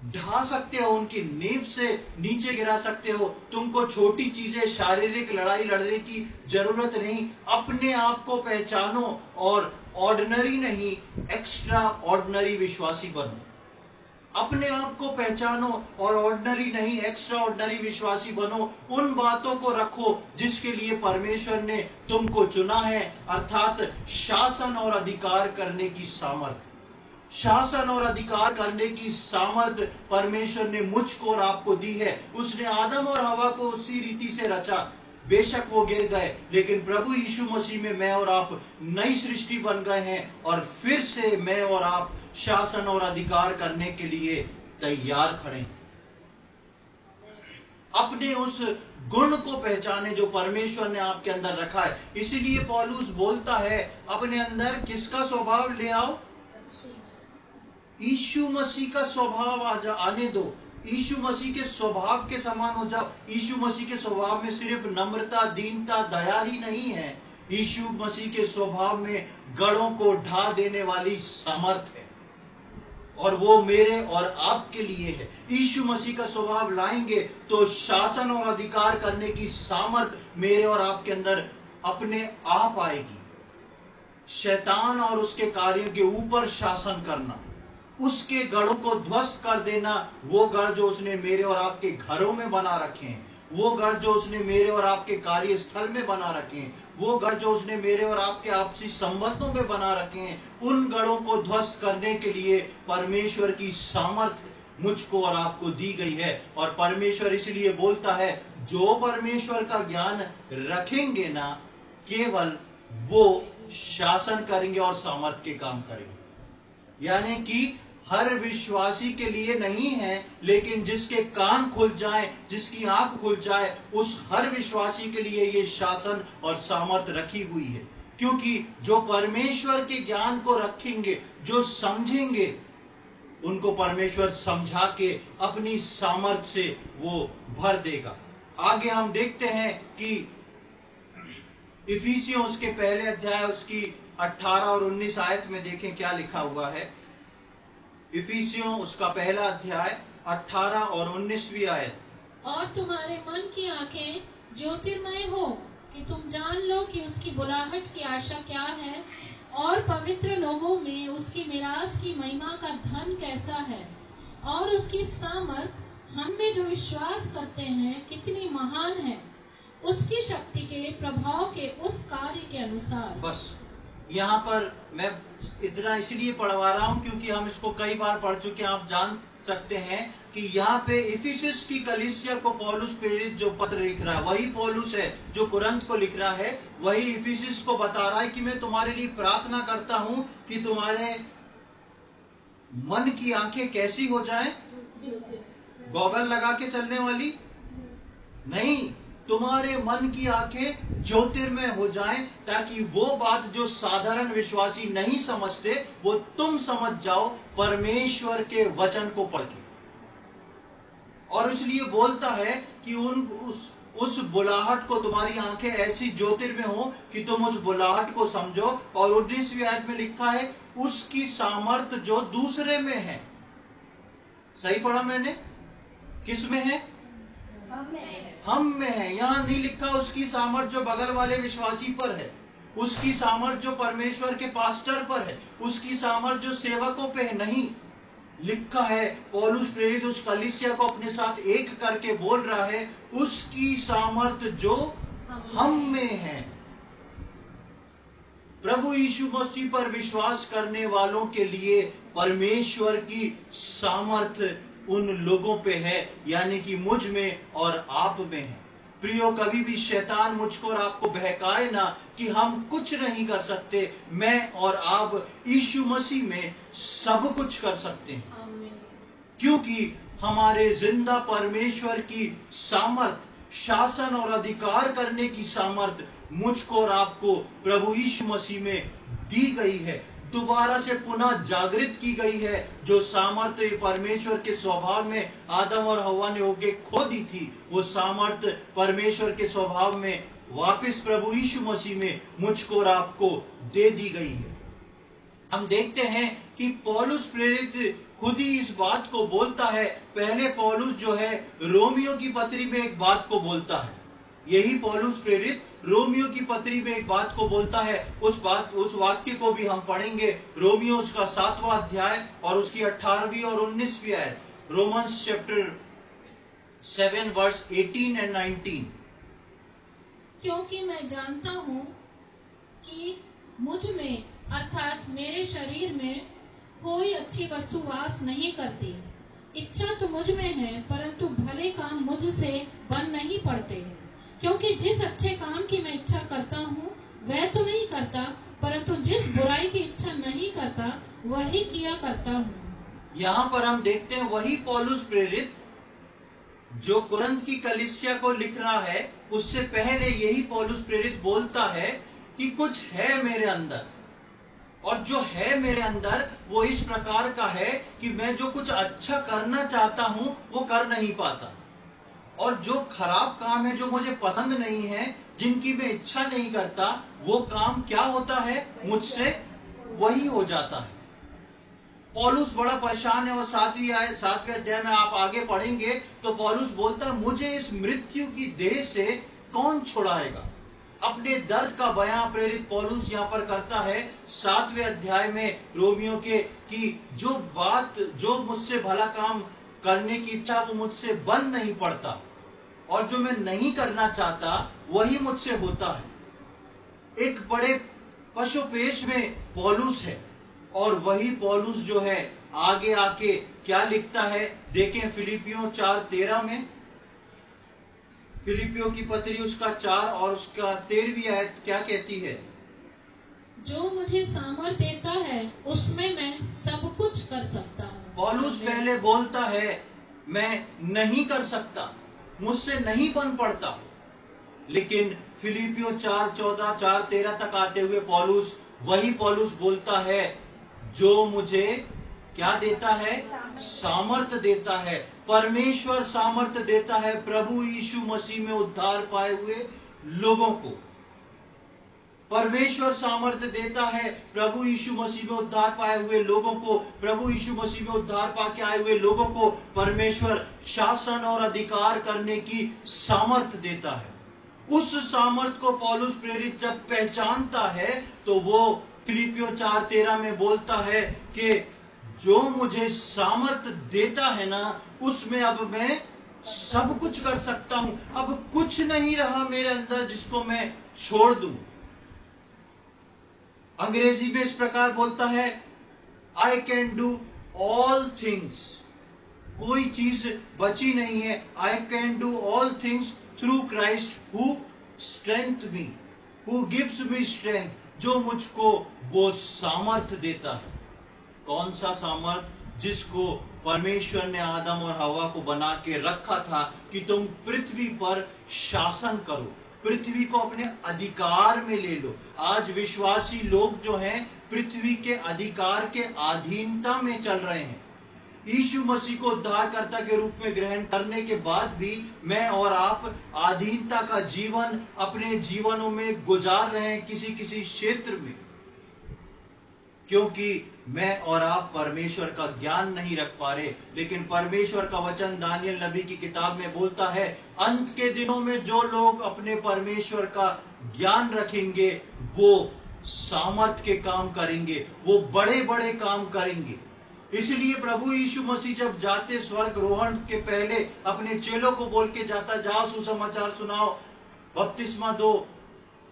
ढा सकते हो, उनकी नींव से नीचे गिरा सकते हो। तुमको छोटी चीजें, शारीरिक लड़ाई लड़ने की जरूरत नहीं। अपने आप को पहचानो और ऑर्डिनरी नहीं, एक्स्ट्रा ऑर्डिनरी विश्वासी बनो। अपने आप को पहचानो और ऑर्डिनरी नहीं, एक्स्ट्रा ऑर्डिनरी विश्वासी बनो। उन बातों को रखो जिसके लिए परमेश्वर ने तुमको चुना है, अर्थात शासन और अधिकार करने की सामर्थ। शासन और अधिकार करने की सामर्थ परमेश्वर ने मुझको और आपको दी है। उसने आदम और हवा को उसी रीति से रचा। बेशक वो गिर गए, लेकिन प्रभु यीशु मसीह में मैं और आप नई सृष्टि बन गए हैं और फिर से मैं और आप शासन और अधिकार करने के लिए तैयार खड़े हैं। अपने उस गुण को पहचाने जो परमेश्वर ने आपके अंदर रखा है। इसीलिए पौलुस बोलता है अपने अंदर किसका स्वभाव ले आओ? यीशु मसीह का स्वभाव आने दो। यीशु मसीह के स्वभाव के समान हो जाओ। यीशु मसीह के स्वभाव में सिर्फ नम्रता, दीनता, दया ही नहीं है। यीशु मसीह के स्वभाव में गढ़ों को ढा देने वाली सामर्थ है और वो मेरे और आपके लिए है। यीशु मसीह का स्वभाव लाएंगे तो शासन और अधिकार करने की सामर्थ मेरे और आपके अंदर अपने आप आएगी। शैतान और उसके कार्यों के ऊपर शासन करना, उसके गढ़ों को ध्वस्त कर देना। वो गढ़ जो उसने मेरे और आपके घरों में बना रखे हैं, वो गढ़ जो उसने मेरे और आपके कार्यस्थल में बना रखे हैं, वो गढ़ जो उसने मेरे और आपके आपसी संबंधों में बना रखे हैं, उन गढ़ों को ध्वस्त करने के लिए परमेश्वर की सामर्थ्य मुझको और आपको दी गई है। और परमेश्वर इसलिए बोलता है जो परमेश्वर का ज्ञान रखेंगे ना, केवल वो शासन करेंगे और सामर्थ्य के काम करेंगे। यानी कि हर विश्वासी के लिए नहीं है, लेकिन जिसके कान खुल जाए, जिसकी आंख खुल जाए, उस हर विश्वासी के लिए ये शासन और सामर्थ रखी हुई है। क्योंकि जो परमेश्वर के ज्ञान को रखेंगे, जो समझेंगे, उनको परमेश्वर समझा के अपनी सामर्थ से वो भर देगा। आगे हम देखते हैं कि इफिसियों उसके पहले अध्याय उसकी 18 और 19 आयत में देखें क्या लिखा हुआ है। इफिसियों उसका पहला अध्याय 18 और 19वीं आयत। और तुम्हारे मन की आंखें ज्योतिर्मय हो कि तुम जान लो कि उसकी बुलाहट की आशा क्या है और पवित्र लोगों में उसकी मिरास की महिमा का धन कैसा है और उसकी सामर्थ हम में जो विश्वास करते हैं कितनी महान है, उसकी शक्ति के प्रभाव के उस कार्य के अनुसार। बस यहाँ पर मैं इतना इसलिए पढ़वा रहा हूँ क्योंकि हम इसको कई बार पढ़ चुके हैं। आप जान सकते हैं कि यहाँ पे इफिसस की कलीसिया को पौलुस प्रेरित जो पत्र लिख रहा है वही पौलुस है जो कुरंत को लिख रहा है, वही इफिसस को बता रहा है कि मैं तुम्हारे लिए प्रार्थना करता हूँ कि तुम्हारे मन की आंखें कैसी हो जाएं, गॉगल लगा के चलने वाली नहीं, तुम्हारे मन की आंखें ज्योतिर्मय हो जाएं ताकि वो बात जो साधारण विश्वासी नहीं समझते वो तुम समझ जाओ परमेश्वर के वचन को पढ़ के। और इसलिए बोलता है कि उस बुलाहट को, तुम्हारी आंखें ऐसी ज्योतिर्मय हो कि तुम उस बुलाहट को समझो। और 19वीं आयत में लिखा है उसकी सामर्थ जो दूसरे में है। सही पढ़ा मैंने? किस में है? हम में है। यहाँ नहीं लिखा उसकी सामर्थ जो बगल वाले विश्वासी पर है, उसकी सामर्थ जो परमेश्वर के पास्टर पर है, उसकी सामर्थ जो सेवकों पे है, नहीं। लिखा है पौलुस प्रेरित उस कलीसिया को अपने साथ एक करके बोल रहा है उसकी सामर्थ जो हम में है। प्रभु यीशु मसीह पर विश्वास करने वालों के लिए परमेश्वर की सामर्थ उन लोगों पे है, यानी कि मुझ में और आप में है। प्रियो, कभी भी शैतान मुझको और आपको बहकाए ना कि हम कुछ नहीं कर सकते। मैं और आप यीशु मसीह में सब कुछ कर सकते हैं, क्योंकि हमारे जिंदा परमेश्वर की सामर्थ, शासन और अधिकार करने की सामर्थ मुझको और आपको प्रभु यीशु मसीह में दी गई है, दोबारा से पुनः जागृत की गई है। जो सामर्थ्य परमेश्वर के स्वभाव में आदम और हव्वा ने होके खो दी थी, वो सामर्थ्य परमेश्वर के स्वभाव में वापस प्रभु यीशु मसीह में मुझको और आपको दे दी गई है। हम देखते हैं कि पौलुस प्रेरित खुद ही इस बात को बोलता है। पहले पौलुस जो है रोमियो की पत्री में एक बात को बोलता है, यही पौलुस प्रेरित रोमियो की पत्री में एक बात को बोलता है। उस वाक्य को भी हम पढ़ेंगे। रोमियो उसका 7वां अध्याय और उसकी 18वीं और 19वीं आयत। Romans chapter 7 verse 18 and 19। क्योंकि मैं जानता हूँ कि मुझ में अर्थात मेरे शरीर में कोई अच्छी वस्तु वास नहीं करती। इच्छा तो मुझ में है परंतु भले काम मुझसे बन नहीं पड़ते। क्योंकि जिस अच्छे काम की मैं इच्छा करता हूँ वह तो नहीं करता, परंतु जिस बुराई की इच्छा नहीं करता वही किया करता हूँ। यहाँ पर हम देखते हैं वही पौलुस प्रेरित जो कुरंत की कलीसिया को लिख रहा है, उससे पहले यही पौलुस प्रेरित बोलता है कि कुछ है मेरे अंदर, और जो है मेरे अंदर वो इस प्रकार का है कि मैं जो कुछ अच्छा करना चाहता हूं वो कर नहीं पाता, और जो खराब काम है, जो मुझे पसंद नहीं है, जिनकी मैं इच्छा नहीं करता, वो काम क्या होता है, मुझसे वही हो जाता है। पौलुस बड़ा परेशान है। और 7वें अध्याय में आप आगे पढ़ेंगे तो पौलुस बोलता है मुझे इस मृत्यु की देह से कौन छुड़ाएगा। अपने दर्द का बयां प्रेरित पौलुस यहाँ पर करता है 7वें अध्याय में रोमियो के, कि जो मुझसे भला काम करने की इच्छा वो मुझसे बन नहीं पड़ता, और जो मैं नहीं करना चाहता वही मुझसे होता है। एक बड़े पशुपेश में पौलुस है, और वही पौलुस जो है आगे आके क्या लिखता है देखें फिलिपियों 4:13 में। फिलिपियों की पत्री उसका 4 और उसका 13वीं आयत क्या कहती है? जो मुझे सामर्थ देता है उसमें मैं सब कुछ कर सकता हूँ। पौलुस पहले बोलता है मैं नहीं कर सकता, मुझसे नहीं बन पड़ता, लेकिन फिलिपियों 4:14 4:13 तक आते हुए वही पौलुस बोलता है जो मुझे क्या देता है? सामर्थ देता है। परमेश्वर सामर्थ देता है प्रभु यीशु मसीह में उद्धार पाए हुए लोगों को। परमेश्वर सामर्थ देता है प्रभु यीशु मसीह में उद्धार पाए हुए लोगों को। प्रभु यीशु मसीह में उद्धार पाके आए हुए लोगों को परमेश्वर शासन और अधिकार करने की सामर्थ देता है। उस सामर्थ को पौलुस प्रेरित जब पहचानता है तो वो फिलिपियों 4:13 में बोलता है कि जो मुझे सामर्थ देता है ना, उसमें अब मैं सब कुछ कर सकता हूं। अब कुछ नहीं रहा मेरे अंदर जिसको मैं छोड़ दूं। अंग्रेजी में इस प्रकार बोलता है, I can do all things. कोई चीज बची नहीं है। I can do all things through Christ who strength me, who gives me strength, जो मुझको वो सामर्थ देता है। कौन सा सामर्थ? जिसको परमेश्वर ने आदम और हवा को बना के रखा था कि तुम पृथ्वी पर शासन करो, पृथ्वी को अपने अधिकार में ले लो। आज विश्वासी लोग जो हैं पृथ्वी के अधिकार के अधीनता में चल रहे हैं। यीशु मसीह को उद्धारकर्ता के रूप में ग्रहण करने के बाद भी मैं और आप अधीनता का जीवन अपने जीवनों में गुजार रहे हैं किसी किसी क्षेत्र में, क्योंकि मैं और आप परमेश्वर का ज्ञान नहीं रख पा रहे। लेकिन परमेश्वर का वचन दानियल नबी की किताब में बोलता है, अंत के दिनों में जो लोग अपने परमेश्वर का ज्ञान रखेंगे वो सामर्थ के काम करेंगे, वो बड़े बड़े काम करेंगे। इसलिए प्रभु यीशु मसीह जब जाते स्वर्ग रोहण के पहले अपने चेलों को बोल के जाता, जाओ सुसमाचार सुनाओ, बपतिस्मा दो,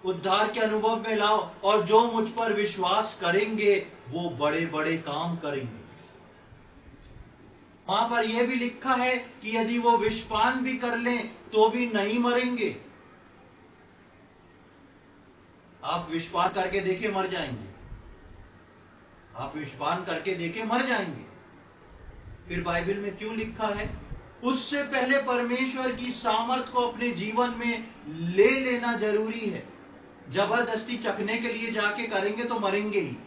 उद्धार के अनुभव में लाओ, और जो मुझ पर विश्वास करेंगे वो बड़े बड़े काम करेंगे। वहां पर यह भी लिखा है कि यदि वो विषपान भी कर लें तो भी नहीं मरेंगे। आप विषपान करके देखे मर जाएंगे। आप विषपान करके देखे मर जाएंगे। फिर बाइबल में क्यों लिखा है? उससे पहले परमेश्वर की सामर्थ को अपने जीवन में ले लेना जरूरी है। जबरदस्ती चखने के लिए जाके करेंगे तो मरेंगे ही।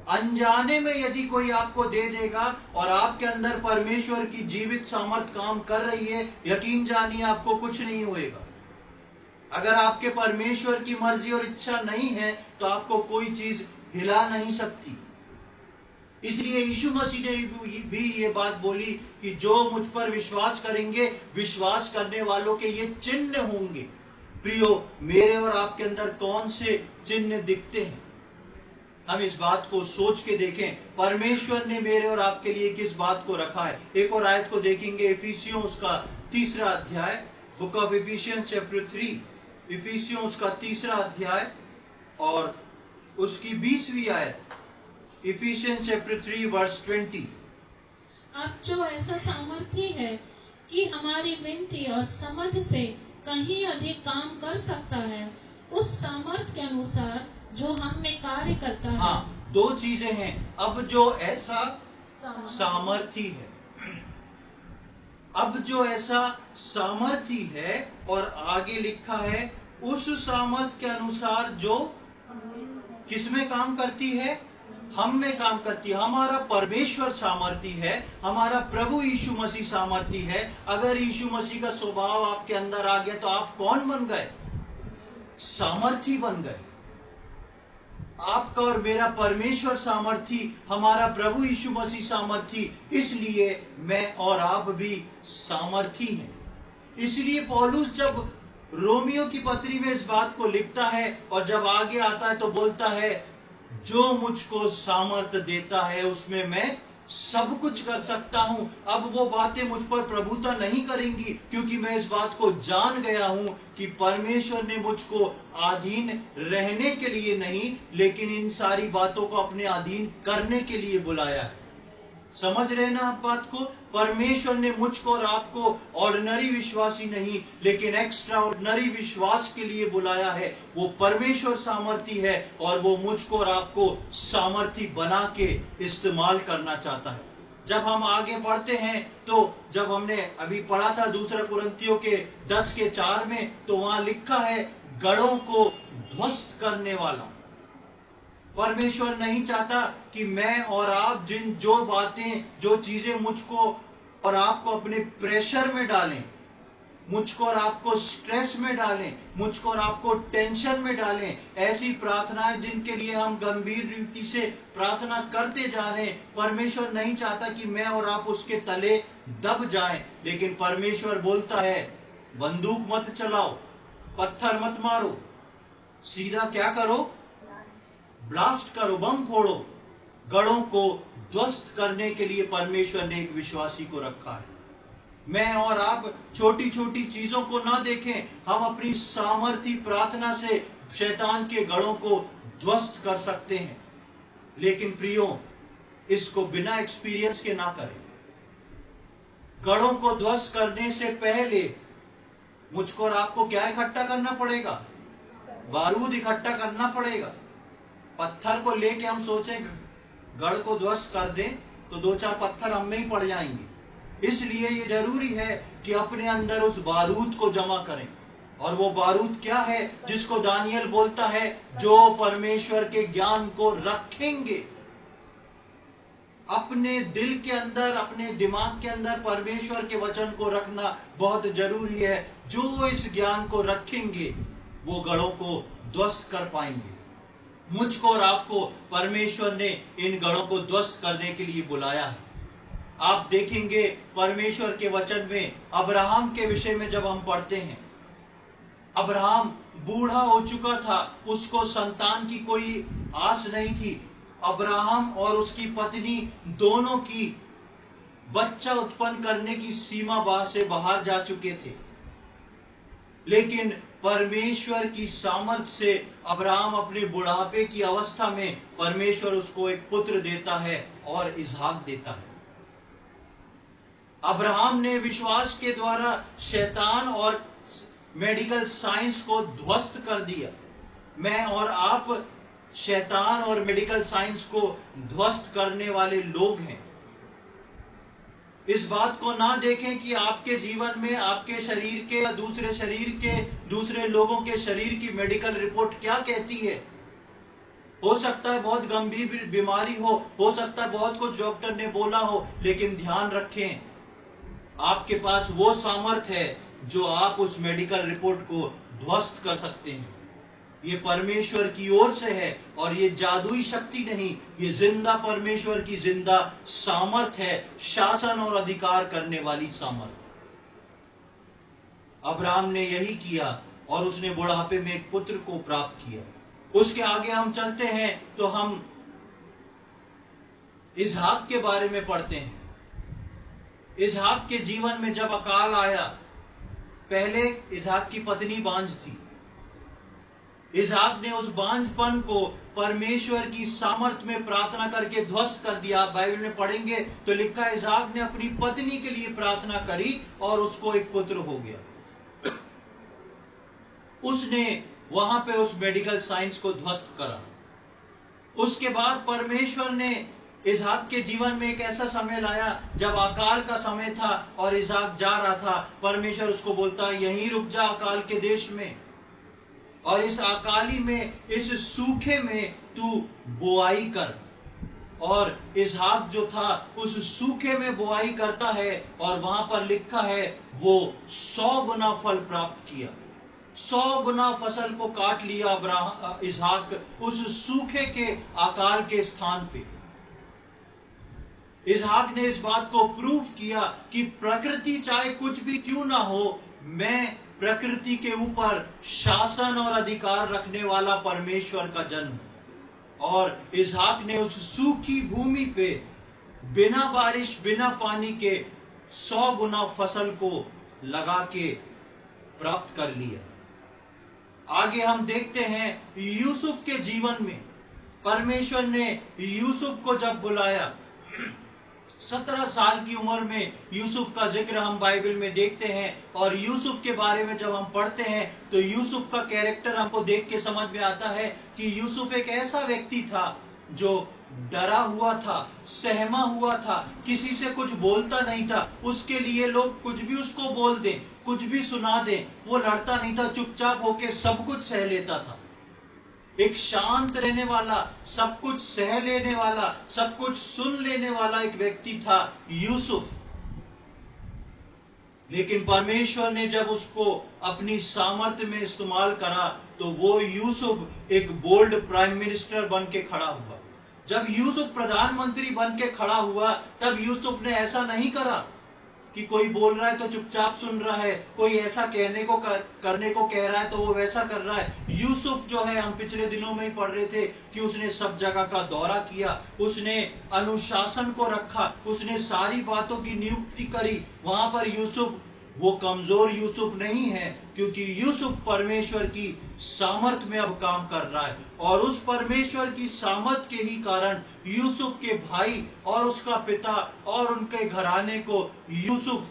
अनजाने में यदि कोई आपको दे देगा और आपके अंदर परमेश्वर की जीवित सामर्थ काम कर रही है, यकीन जानिए आपको कुछ नहीं होएगा। अगर आपके परमेश्वर की मर्जी और इच्छा नहीं है तो आपको कोई चीज हिला नहीं सकती। इसलिए यीशु मसीह ने भी ये बात बोली कि जो मुझ पर विश्वास करेंगे, विश्वास करने वालों के ये चिन्ह होंगे। प्रियो, मेरे और आपके अंदर कौन से चिन्ह दिखते हैं? हम इस बात को सोच के देखें, परमेश्वर ने मेरे और आपके लिए किस बात को रखा है। एक और आयत को देखेंगे, इफिसियों उसका 3 अध्याय, बुक ऑफ इफिशियंस चैप्टर 3, इफिसियों उसका 3 अध्याय और उसकी 20वीं आयत, इफिशियंस चैप्टर 3 वर्स 20। अब जो ऐसा सामर्थी है कि हमारी विनती और समझ से कहीं अधिक काम कर सकता है, उस सामर्थ के अनुसार जो हम में कार्य करता है। हाँ, 2 चीजें हैं। अब जो ऐसा सामर्थी है, अब जो ऐसा सामर्थी है, और आगे लिखा है उस सामर्थ के अनुसार जो किसमें काम करती है? हम में काम करती है। हमारा परमेश्वर सामर्थी है, हमारा प्रभु यीशु मसीह सामर्थी है। अगर यीशु मसीह का स्वभाव आपके अंदर आ गया तो आप कौन बन गए? सामर्थी बन गए। आपका और मेरा परमेश्वर सामर्थी, हमारा प्रभु यीशु मसीह सामर्थी, इसलिए मैं और आप भी सामर्थी हैं। इसलिए पौलुस जब रोमियो की पत्री में इस बात को लिखता है और जब आगे आता है तो बोलता है, जो मुझको सामर्थ देता है उसमें मैं सब कुछ कर सकता हूं। अब वो बातें मुझ पर प्रभुता नहीं करेंगी, क्योंकि मैं इस बात को जान गया हूं कि परमेश्वर ने मुझको अधीन रहने के लिए नहीं, लेकिन इन सारी बातों को अपने अधीन करने के लिए बुलाया है। समझ रहे ना आप बात को? परमेश्वर ने मुझको और आपको ऑर्डिनरी विश्वासी नहीं, लेकिन एक्स्ट्रा ऑर्डिनरी विश्वास के लिए बुलाया है। वो परमेश्वर सामर्थी है और वो मुझको और आपको सामर्थी बना के इस्तेमाल करना चाहता है। जब हम आगे बढ़ते हैं तो जब हमने अभी पढ़ा था 2 कुरिन्थियों के 10:4 में, तो वहां लिखा है गढ़ों को ध्वस्त करने वाला। परमेश्वर नहीं चाहता कि मैं और आप जो बातें, जो चीजें मुझको और आपको अपने प्रेशर में डालें, मुझको और आपको स्ट्रेस में डालें, मुझको और आपको टेंशन में डालें, ऐसी प्रार्थनाएं जिनके लिए हम गंभीर रीति से प्रार्थना करते जा रहे हैं, परमेश्वर नहीं चाहता कि मैं और आप उसके तले दब जाएं। लेकिन परमेश्वर बोलता है, बंदूक मत चलाओ, पत्थर मत मारो, सीधा क्या करो, ब्लास्ट करो, बम फोड़ो। गढ़ों को ध्वस्त करने के लिए परमेश्वर ने एक विश्वासी को रखा है। मैं और आप छोटी छोटी चीजों को ना देखें, हम अपनी सामर्थी प्रार्थना से शैतान के गढ़ों को ध्वस्त कर सकते हैं। लेकिन प्रियो, इसको बिना एक्सपीरियंस के ना करें। गढ़ों को ध्वस्त करने से पहले मुझको और आपको क्या इकट्ठा करना पड़ेगा? बारूद इकट्ठा करना पड़ेगा। पत्थर को लेके हम सोचें गढ़ को ध्वस्त कर दें तो 2-4 पत्थर हम में ही पड़ जाएंगे। इसलिए ये जरूरी है कि अपने अंदर उस बारूद को जमा करें। और वो बारूद क्या है जिसको दानियल बोलता है, जो परमेश्वर के ज्ञान को रखेंगे अपने दिल के अंदर, अपने दिमाग के अंदर परमेश्वर के वचन को रखना बहुत जरूरी है। जो इस ज्ञान को रखेंगे वो गढ़ों को ध्वस्त कर पाएंगे। मुझको और आपको परमेश्वर ने इन गढ़ों को ध्वस्त करने के लिए बुलाया है। आप देखेंगे परमेश्वर के वचन में अब्राहम के विषय में जब हम पढ़ते हैं, अब्राहम बूढ़ा हो चुका था, उसको संतान की कोई आस नहीं थी। अब्राहम और उसकी पत्नी दोनों की बच्चा उत्पन्न करने की सीमा से बाहर जा चुके थे। लेकिन परमेश्वर की सामर्थ्य से अब्राहम अपने बुढ़ापे की अवस्था में परमेश्वर उसको एक पुत्र देता है और इसहाक देता है। अब्राहम ने विश्वास के द्वारा शैतान और मेडिकल साइंस को ध्वस्त कर दिया। मैं और आप शैतान और मेडिकल साइंस को ध्वस्त करने वाले लोग हैं। इस बात को ना देखें कि आपके जीवन में आपके शरीर के या दूसरे शरीर के, दूसरे लोगों के शरीर की मेडिकल रिपोर्ट क्या कहती है। हो सकता है बहुत गंभीर बीमारी हो सकता है बहुत कुछ डॉक्टर ने बोला हो, लेकिन ध्यान रखें आपके पास वो सामर्थ्य है जो आप उस मेडिकल रिपोर्ट को ध्वस्त कर सकते हैं। ये परमेश्वर की ओर से है और ये जादुई शक्ति नहीं, ये जिंदा परमेश्वर की जिंदा सामर्थ्य है, शासन और अधिकार करने वाली सामर्थ्य। अब्राहम ने यही किया और उसने बुढ़ापे में एक पुत्र को प्राप्त किया। उसके आगे हम चलते हैं तो हम इसहाक के बारे में पढ़ते हैं। इसहाक के जीवन में जब अकाल आया, पहले इसहाक की पत्नी बांझ थी। इसहाक ने उस बांझपन को परमेश्वर की सामर्थ्य में प्रार्थना करके ध्वस्त कर दिया। आप बाइबल में पढ़ेंगे तो लिखा है इसहाक ने अपनी पत्नी के लिए प्रार्थना करी और उसको एक पुत्र हो गया। उसने वहां पे उस मेडिकल साइंस को ध्वस्त करा। उसके बाद परमेश्वर ने इसहाक के जीवन में एक ऐसा समय लाया जब अकाल का समय था और इसहाक जा रहा था। परमेश्वर उसको बोलता है यहीं रुक जा अकाल के देश में, और इस अकाली में, इस सूखे में तू बुआई कर। और इसहाक जो था उस सूखे में बुआई करता है और वहां पर लिखा है वो 100 गुना फल प्राप्त किया। 100 गुना फसल को काट लिया इसहाक उस सूखे के अकाल के स्थान पे। इसहाक ने इस बात को प्रूव किया कि प्रकृति चाहे कुछ भी क्यों ना हो, मैं प्रकृति के ऊपर शासन और अधिकार रखने वाला परमेश्वर का जन्म। और इसहाक ने उस सूखी भूमि पे बिना बारिश, बिना पानी के 100 गुना फसल को लगा के प्राप्त कर लिया। आगे हम देखते हैं यूसुफ के जीवन में परमेश्वर ने यूसुफ को जब बुलाया, 17 साल की उम्र में यूसुफ का जिक्र हम बाइबल में देखते हैं। और यूसुफ के बारे में जब हम पढ़ते हैं तो यूसुफ का कैरेक्टर हमको देख के समझ में आता है कि यूसुफ एक ऐसा व्यक्ति था जो डरा हुआ था, सहमा हुआ था, किसी से कुछ बोलता नहीं था। उसके लिए लोग कुछ भी उसको बोल दें, कुछ भी सुना दें, वो लड़ता नहीं था, चुपचाप होके सब कुछ सह लेता था। एक शांत रहने वाला, सब कुछ सह लेने वाला, सब कुछ सुन लेने वाला एक व्यक्ति था यूसुफ। लेकिन परमेश्वर ने जब उसको अपनी सामर्थ्य में इस्तेमाल करा तो वो यूसुफ एक बोल्ड प्राइम मिनिस्टर बन के खड़ा हुआ। जब यूसुफ प्रधानमंत्री बन के खड़ा हुआ तब यूसुफ ने ऐसा नहीं करा कि कोई बोल रहा है तो चुपचाप सुन रहा है, कोई ऐसा करने को कह रहा है तो वो वैसा कर रहा है। यूसुफ जो है, हम पिछले दिनों में ही पढ़ रहे थे कि उसने सब जगह का दौरा किया, उसने अनुशासन को रखा, उसने सारी बातों की नियुक्ति करी। वहां पर यूसुफ वो कमजोर यूसुफ नहीं है, क्योंकि यूसुफ परमेश्वर की सामर्थ में अब काम कर रहा है। और उस परमेश्वर की सामर्थ के ही कारण यूसुफ के भाई और उसका पिता और उनके घराने को यूसुफ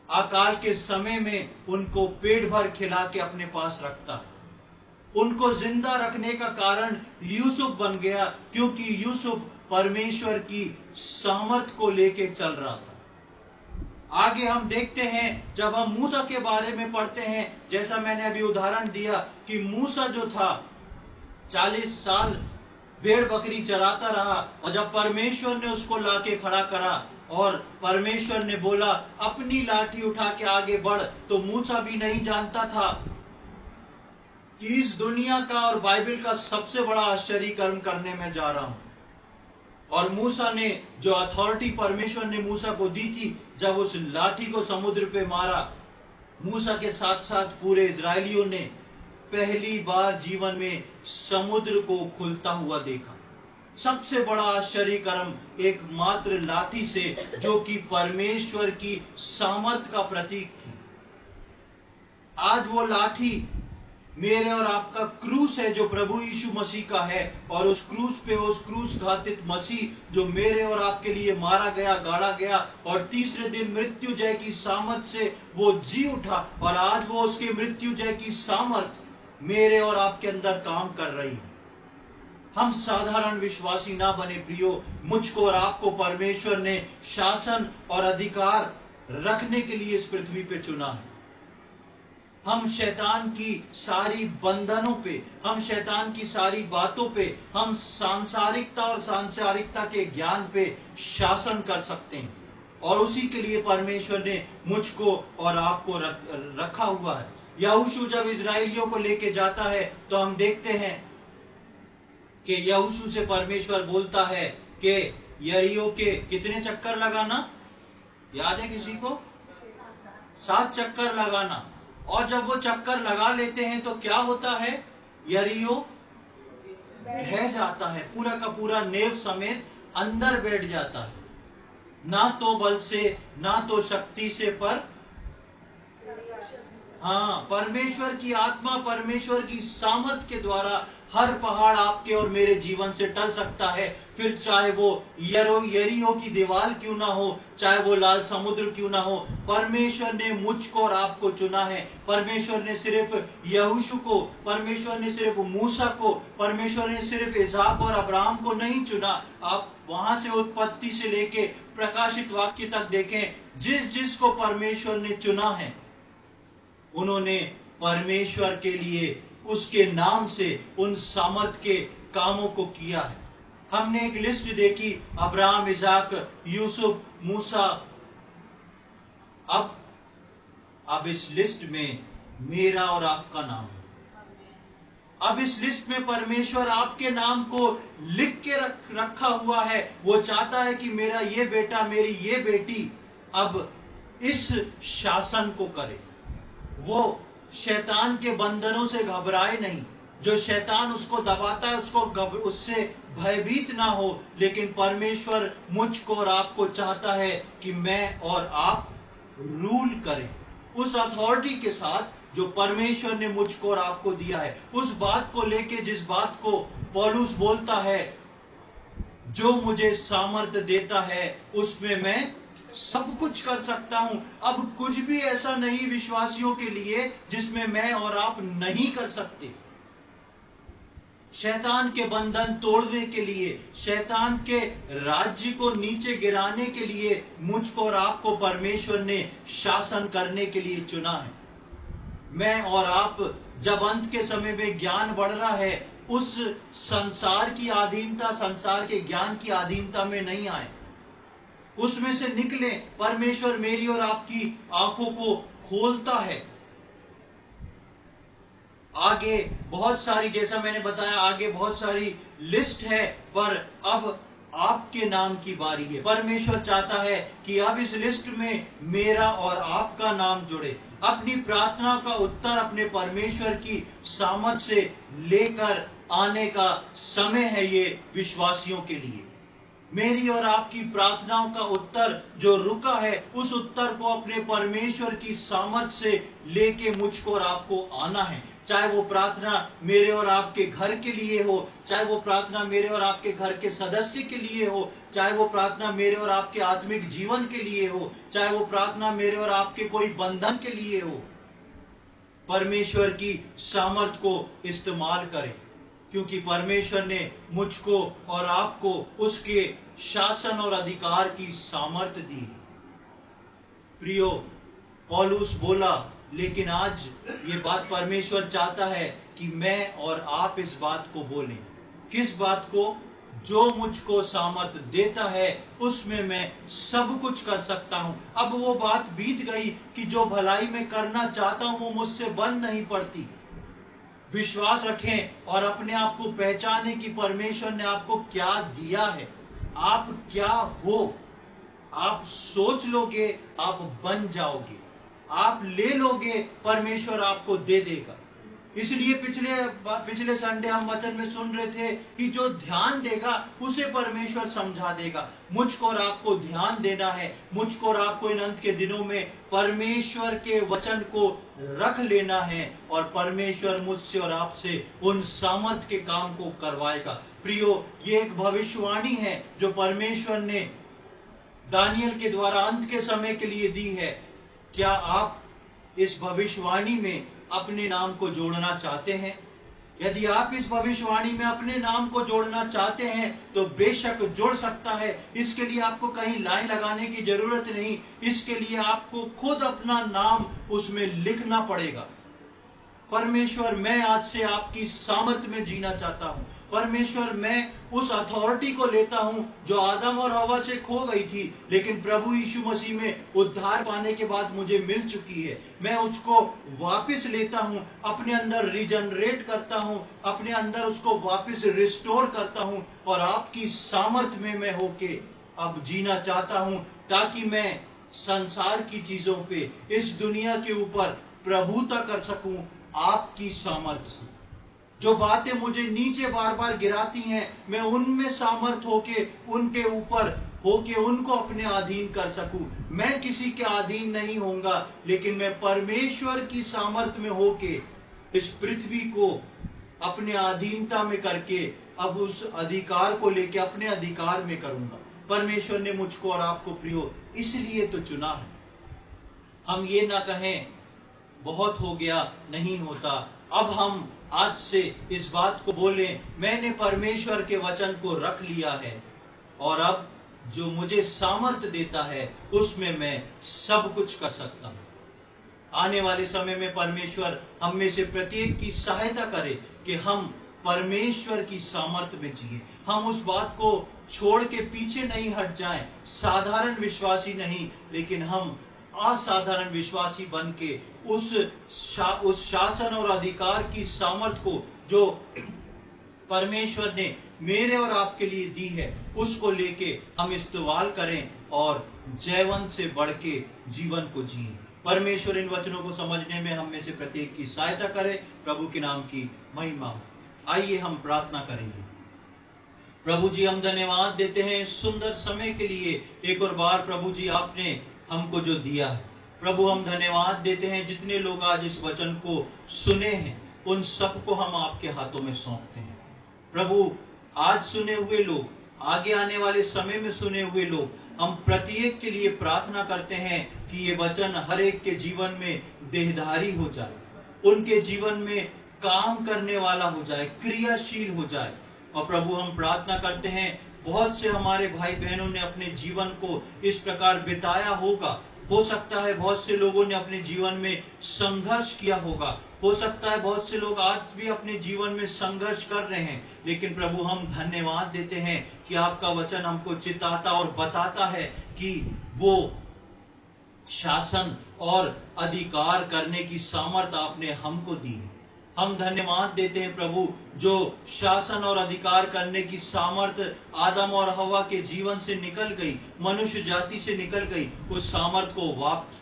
अकाल के समय में उनको पेट भर खिला के अपने पास रखता। उनको जिंदा रखने का कारण यूसुफ बन गया, क्योंकि यूसुफ परमेश्वर की सामर्थ को लेके चल रहा था। आगे हम देखते हैं, जब हम मूसा के बारे में पढ़ते हैं, जैसा मैंने अभी उदाहरण दिया कि मूसा जो था 40 साल भेड़ बकरी चराता रहा, और जब परमेश्वर ने उसको लाके खड़ा करा और परमेश्वर ने बोला अपनी लाठी उठा के आगे बढ़, तो मूसा भी नहीं जानता था कि इस दुनिया का और बाइबल का सबसे बड़ा आश्चर्य कर्म करने में जा रहा हूं। और मूसा ने जो अथॉरिटी परमेश्वर ने मूसा को दी थी, जब उस लाठी को समुद्र पे मारा, मूसा के साथ साथ पूरे इजरायलियों ने पहली बार जीवन में समुद्र को खुलता हुआ देखा। सबसे बड़ा आश्चर्य कर्म एकमात्र लाठी से, जो कि परमेश्वर की सामर्थ का प्रतीक थी। आज वो लाठी मेरे और आपका क्रूस है, जो प्रभु यीशु मसीह का है, और उस क्रूस पे उस क्रूस घातित मसीह जो मेरे और आपके लिए मारा गया, गाड़ा गया, और तीसरे दिन मृत्यु जय की सामर्थ से वो जी उठा, और आज वो उसके मृत्यु जय की सामर्थ मेरे और आपके अंदर काम कर रही है। हम साधारण विश्वासी ना बने प्रियो, मुझको और आपको परमेश्वर ने शासन और अधिकार रखने के लिए इस पृथ्वी पे चुना है। हम शैतान की सारी बंधनों पे, हम शैतान की सारी बातों पे, हम सांसारिकता और सांसारिकता के ज्ञान पे शासन कर सकते हैं, और उसी के लिए परमेश्वर ने मुझको और आपको रखा हुआ है। यहोशू जब इजराइलियों को लेके जाता है तो हम देखते हैं कि यहोशू से परमेश्वर बोलता है कि यरीहो के कितने चक्कर लगाना, याद है किसी को? 7 चक्कर लगाना। और जब वो चक्कर लगा लेते हैं तो क्या होता है? यरीहो ढह जाता है, पूरा का पूरा नेव समेत अंदर बैठ जाता है। ना तो बल से, ना तो शक्ति से, पर हाँ, परमेश्वर की आत्मा, परमेश्वर की सामर्थ के द्वारा हर पहाड़ आपके और मेरे जीवन से टल सकता है। फिर चाहे वो यरीहो की दीवार क्यों ना हो, चाहे वो लाल समुद्र क्यों ना हो, परमेश्वर ने मुझको और आपको चुना है। परमेश्वर ने सिर्फ यहोशू को, परमेश्वर ने सिर्फ मूसा को, परमेश्वर ने सिर्फ इसहाक और अब्राहम को नहीं चुना। आप वहां से उत्पत्ति से लेके प्रकाशित वाक्य तक देखें, जिस जिसको परमेश्वर ने चुना है, उन्होंने परमेश्वर के लिए उसके नाम से उन सामर्थ के कामों को किया है। हमने एक लिस्ट देखी, अब्राहम, इसहाक, यूसुफ, मूसा। अब इस लिस्ट में मेरा और आपका नाम है। अब इस लिस्ट में परमेश्वर आपके नाम को लिख के रखा हुआ है। वो चाहता है कि मेरा ये बेटा, मेरी ये बेटी अब इस शासन को करे। वो शैतान के बंधनों से घबराए नहीं। जो शैतान उसको दबाता है, उससे भयभीत ना हो। लेकिन परमेश्वर मुझको और आपको चाहता है कि मैं और आप रूल करें उस अथॉरिटी के साथ जो परमेश्वर ने मुझको और आपको दिया है। उस बात को लेके, जिस बात को पौलुस बोलता है, जो मुझे सामर्थ्य देता है उसमें मैं सब कुछ कर सकता हूं। अब कुछ भी ऐसा नहीं विश्वासियों के लिए जिसमें मैं और आप नहीं कर सकते। शैतान के बंधन तोड़ने के लिए, शैतान के राज्य को नीचे गिराने के लिए मुझको और आपको परमेश्वर ने शासन करने के लिए चुना है। मैं और आप, जब अंत के समय में ज्ञान बढ़ रहा है, उस संसार की अधीनता, संसार के ज्ञान की अधीनता में नहीं आए, उसमें से निकले। परमेश्वर मेरी और आपकी आंखों को खोलता है। आगे बहुत सारी, जैसा मैंने बताया, आगे बहुत सारी लिस्ट है, पर अब आपके नाम की बारी है। परमेश्वर चाहता है कि अब इस लिस्ट में मेरा और आपका नाम जुड़े। अपनी प्रार्थना का उत्तर अपने परमेश्वर की सामर्थ से लेकर आने का समय है ये विश्वासियों के लिए। मेरी और आपकी प्रार्थनाओं का उत्तर जो रुका है, उस उत्तर को अपने परमेश्वर की सामर्थ से लेके मुझको और आपको आना है। चाहे वो प्रार्थना मेरे और आपके घर के लिए हो, चाहे वो प्रार्थना मेरे और आपके घर के सदस्य के लिए हो, चाहे वो प्रार्थना मेरे और आपके आत्मिक जीवन के लिए हो, चाहे वो प्रार्थना मेरे और आपके कोई बंधन के लिए हो। परमेश्वर की सामर्थ को इस्तेमाल करें, क्योंकि परमेश्वर ने मुझको और आपको उसके शासन और अधिकार की सामर्थ दी। प्रियो, पौलुस बोला, लेकिन आज ये बात परमेश्वर चाहता है कि मैं और आप इस बात को बोलें। किस बात को? जो मुझको सामर्थ देता है उसमें मैं सब कुछ कर सकता हूं। अब वो बात बीत गई कि जो भलाई मैं करना चाहता हूं वो मुझसे बन नहीं पड़ती। विश्वास रखें और अपने आप को पहचाने कि परमेश्वर ने आपको क्या दिया है, आप क्या हो। आप सोच लोगे, आप बन जाओगे। आप ले लोगे, परमेश्वर आपको दे देगा। इसलिए पिछले संडे हम वचन में सुन रहे थे कि जो ध्यान देगा उसे परमेश्वर समझा देगा। मुझको और आपको ध्यान देना है। मुझको और आपको इन अंत के दिनों में परमेश्वर के वचन को रख लेना है और परमेश्वर मुझसे और आपसे उन सामर्थ के काम को करवाएगा। प्रियो, ये एक भविष्यवाणी है जो परमेश्वर ने दानियल के द्वारा अंत के समय के लिए दी है। क्या आप इस भविष्यवाणी में अपने नाम को जोड़ना चाहते हैं? यदि आप इस भविष्यवाणी में अपने नाम को जोड़ना चाहते हैं तो बेशक जुड़ सकता है। इसके लिए आपको कहीं लाइन लगाने की जरूरत नहीं। इसके लिए आपको खुद अपना नाम उसमें लिखना पड़ेगा। परमेश्वर, मैं आज से आपकी सामर्थ में जीना चाहता हूं। परमेश्वर, मैं उस अथॉरिटी को लेता हूं जो आदम और हवा से खो गई थी, लेकिन प्रभु यीशु मसीह में उद्धार पाने के बाद मुझे मिल चुकी है। मैं उसको वापस लेता हूं, अपने अंदर रिजनरेट करता हूं, अपने अंदर उसको वापस रिस्टोर करता हूं और आपकी सामर्थ में मैं होके अब जीना चाहता हूं, ताकि मैं संसार की चीजों पे, इस दुनिया के ऊपर प्रभुता कर सकूं आपकी सामर्थ से। जो बातें मुझे नीचे बार बार गिराती हैं, मैं उनमें सामर्थ होके, उनके ऊपर होके उनको अपने अधीन कर सकूं। मैं किसी के अधीन नहीं होऊंगा, लेकिन मैं परमेश्वर की सामर्थ में होके इस पृथ्वी को अपने अधीनता में करके अब उस अधिकार को लेके अपने अधिकार में करूंगा। परमेश्वर ने मुझको और आपको प्रियो इसलिए तो चुना है। हम ये ना कहें बहुत हो गया, नहीं होता। अब हम आज से इस बात को बोलें, मैंने परमेश्वर के वचन को रख लिया है और अब जो मुझे सामर्थ देता है उसमें मैं सब कुछ कर सकता हूं। आने वाले समय में परमेश्वर हम में से प्रत्येक की सहायता करे कि हम परमेश्वर की सामर्थ में जिए। हम उस बात को छोड़ के पीछे नहीं हट जाएं, साधारण विश्वासी नहीं, लेकिन हम असाधारण विश्वासी बन के उस शासन और अधिकार की सामर्थ को जो परमेश्वर ने मेरे और आपके लिए दी है उसको लेके हम इस्तेमाल करें और जयवंत से बढ़ के जीवन को जिए। परमेश्वर इन वचनों को समझने में हम में से प्रत्येक की सहायता करे। प्रभु के नाम की महिमा हो। आइए हम प्रार्थना करेंगे। प्रभु जी, हम धन्यवाद देते हैं सुंदर समय के लिए। एक और बार प्रभु जी आपने हमको जो दिया है, प्रभु हम धन्यवाद देते हैं। जितने लोग आज इस वचन को सुने हैं उन सबको हम आपके हाथों में सौंपते हैं। प्रभु, आज सुने हुए लोग, आगे आने वाले समय में सुने हुए लोग, हम प्रत्येक के लिए प्रार्थना करते हैं कि ये वचन हर एक के जीवन में देहधारी हो जाए, उनके जीवन में काम करने वाला हो जाए, क्रियाशील हो जाए। और प्रभु हम प्रार्थना करते हैं, बहुत से हमारे भाई बहनों ने अपने जीवन को इस प्रकार बिताया होगा हो सकता है बहुत से लोगों ने अपने जीवन में संघर्ष किया होगा, हो सकता है बहुत से लोग आज भी अपने जीवन में संघर्ष कर रहे हैं, लेकिन प्रभु हम धन्यवाद देते हैं कि आपका वचन हमको चिताता और बताता है कि वो शासन और अधिकार करने की सामर्थ्य आपने हमको दी है। हम धन्यवाद देते हैं प्रभु, जो शासन और अधिकार करने की सामर्थ्य आदम और हवा के जीवन से निकल गई, मनुष्य जाति से निकल गई, उस सामर्थ्य को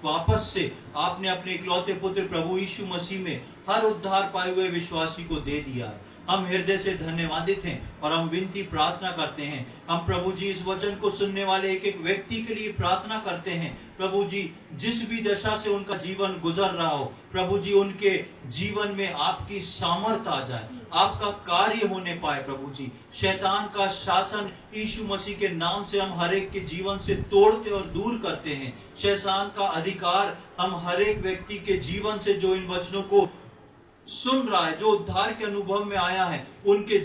वापस से आपने अपने इकलौते पुत्र प्रभु यीशु मसीह में हर उद्धार पाए हुए विश्वासी को दे दिया है। हम हृदय से धन्यवादित हैं और हम विनती प्रार्थना करते हैं। हम प्रभु जी इस वचन को सुनने वाले एक एक व्यक्ति के लिए प्रार्थना करते हैं। प्रभु जी जिस भी दशा से उनका जीवन गुजर रहा हो, प्रभु जी उनके जीवन में आपकी सामर्थ आ जाए, आपका कार्य होने पाए। प्रभु जी शैतान का शासन यीशु मसीह के नाम से हम हर एक के जीवन से तोड़ते और दूर करते हैं। शैतान का अधिकार हम हर एक व्यक्ति के जीवन से जो इन वचनों को सुन रहा है, जो उद्धार के अनुभव में आया है, उनके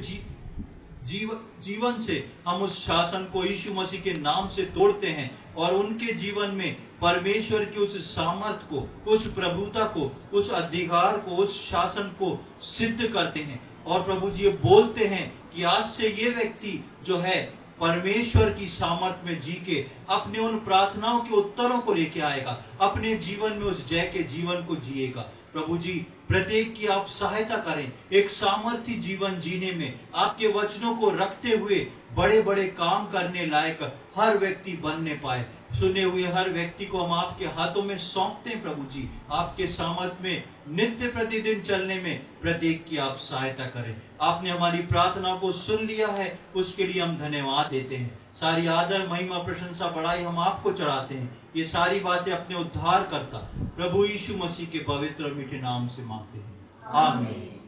जीवन से हम उस शासन को यीशु मसीह के नाम से तोड़ते हैं और उनके जीवन में परमेश्वर की उस सामर्थ को, उस प्रभुता को, उस अधिकार को, उस शासन को सिद्ध करते हैं। और प्रभु जी ये बोलते हैं कि आज से ये व्यक्ति जो है परमेश्वर की सामर्थ में जी के अपने उन प्रार्थनाओं के उत्तरों को लेके आएगा, अपने जीवन में उस जय के जीवन को जिएगा। प्रभु जी प्रत्येक की आप सहायता करें, एक सामर्थी जीवन जीने में आपके वचनों को रखते हुए बड़े बड़े काम करने लायक हर व्यक्ति बनने पाए। सुने हुए हर व्यक्ति को हम आपके हाथों में सौंपते हैं। प्रभु जी आपके सामर्थ में नित्य प्रतिदिन चलने में प्रत्येक की आप सहायता करें। आपने हमारी प्रार्थना को सुन लिया है, उसके लिए हम धन्यवाद देते हैं। सारी आदर, महिमा, प्रशंसा, बड़ाई हम आपको चढ़ाते हैं। ये सारी बातें अपने उद्धार करता प्रभु यीशु मसीह के पवित्र और मीठे नाम से मांगते हैं, आमीन।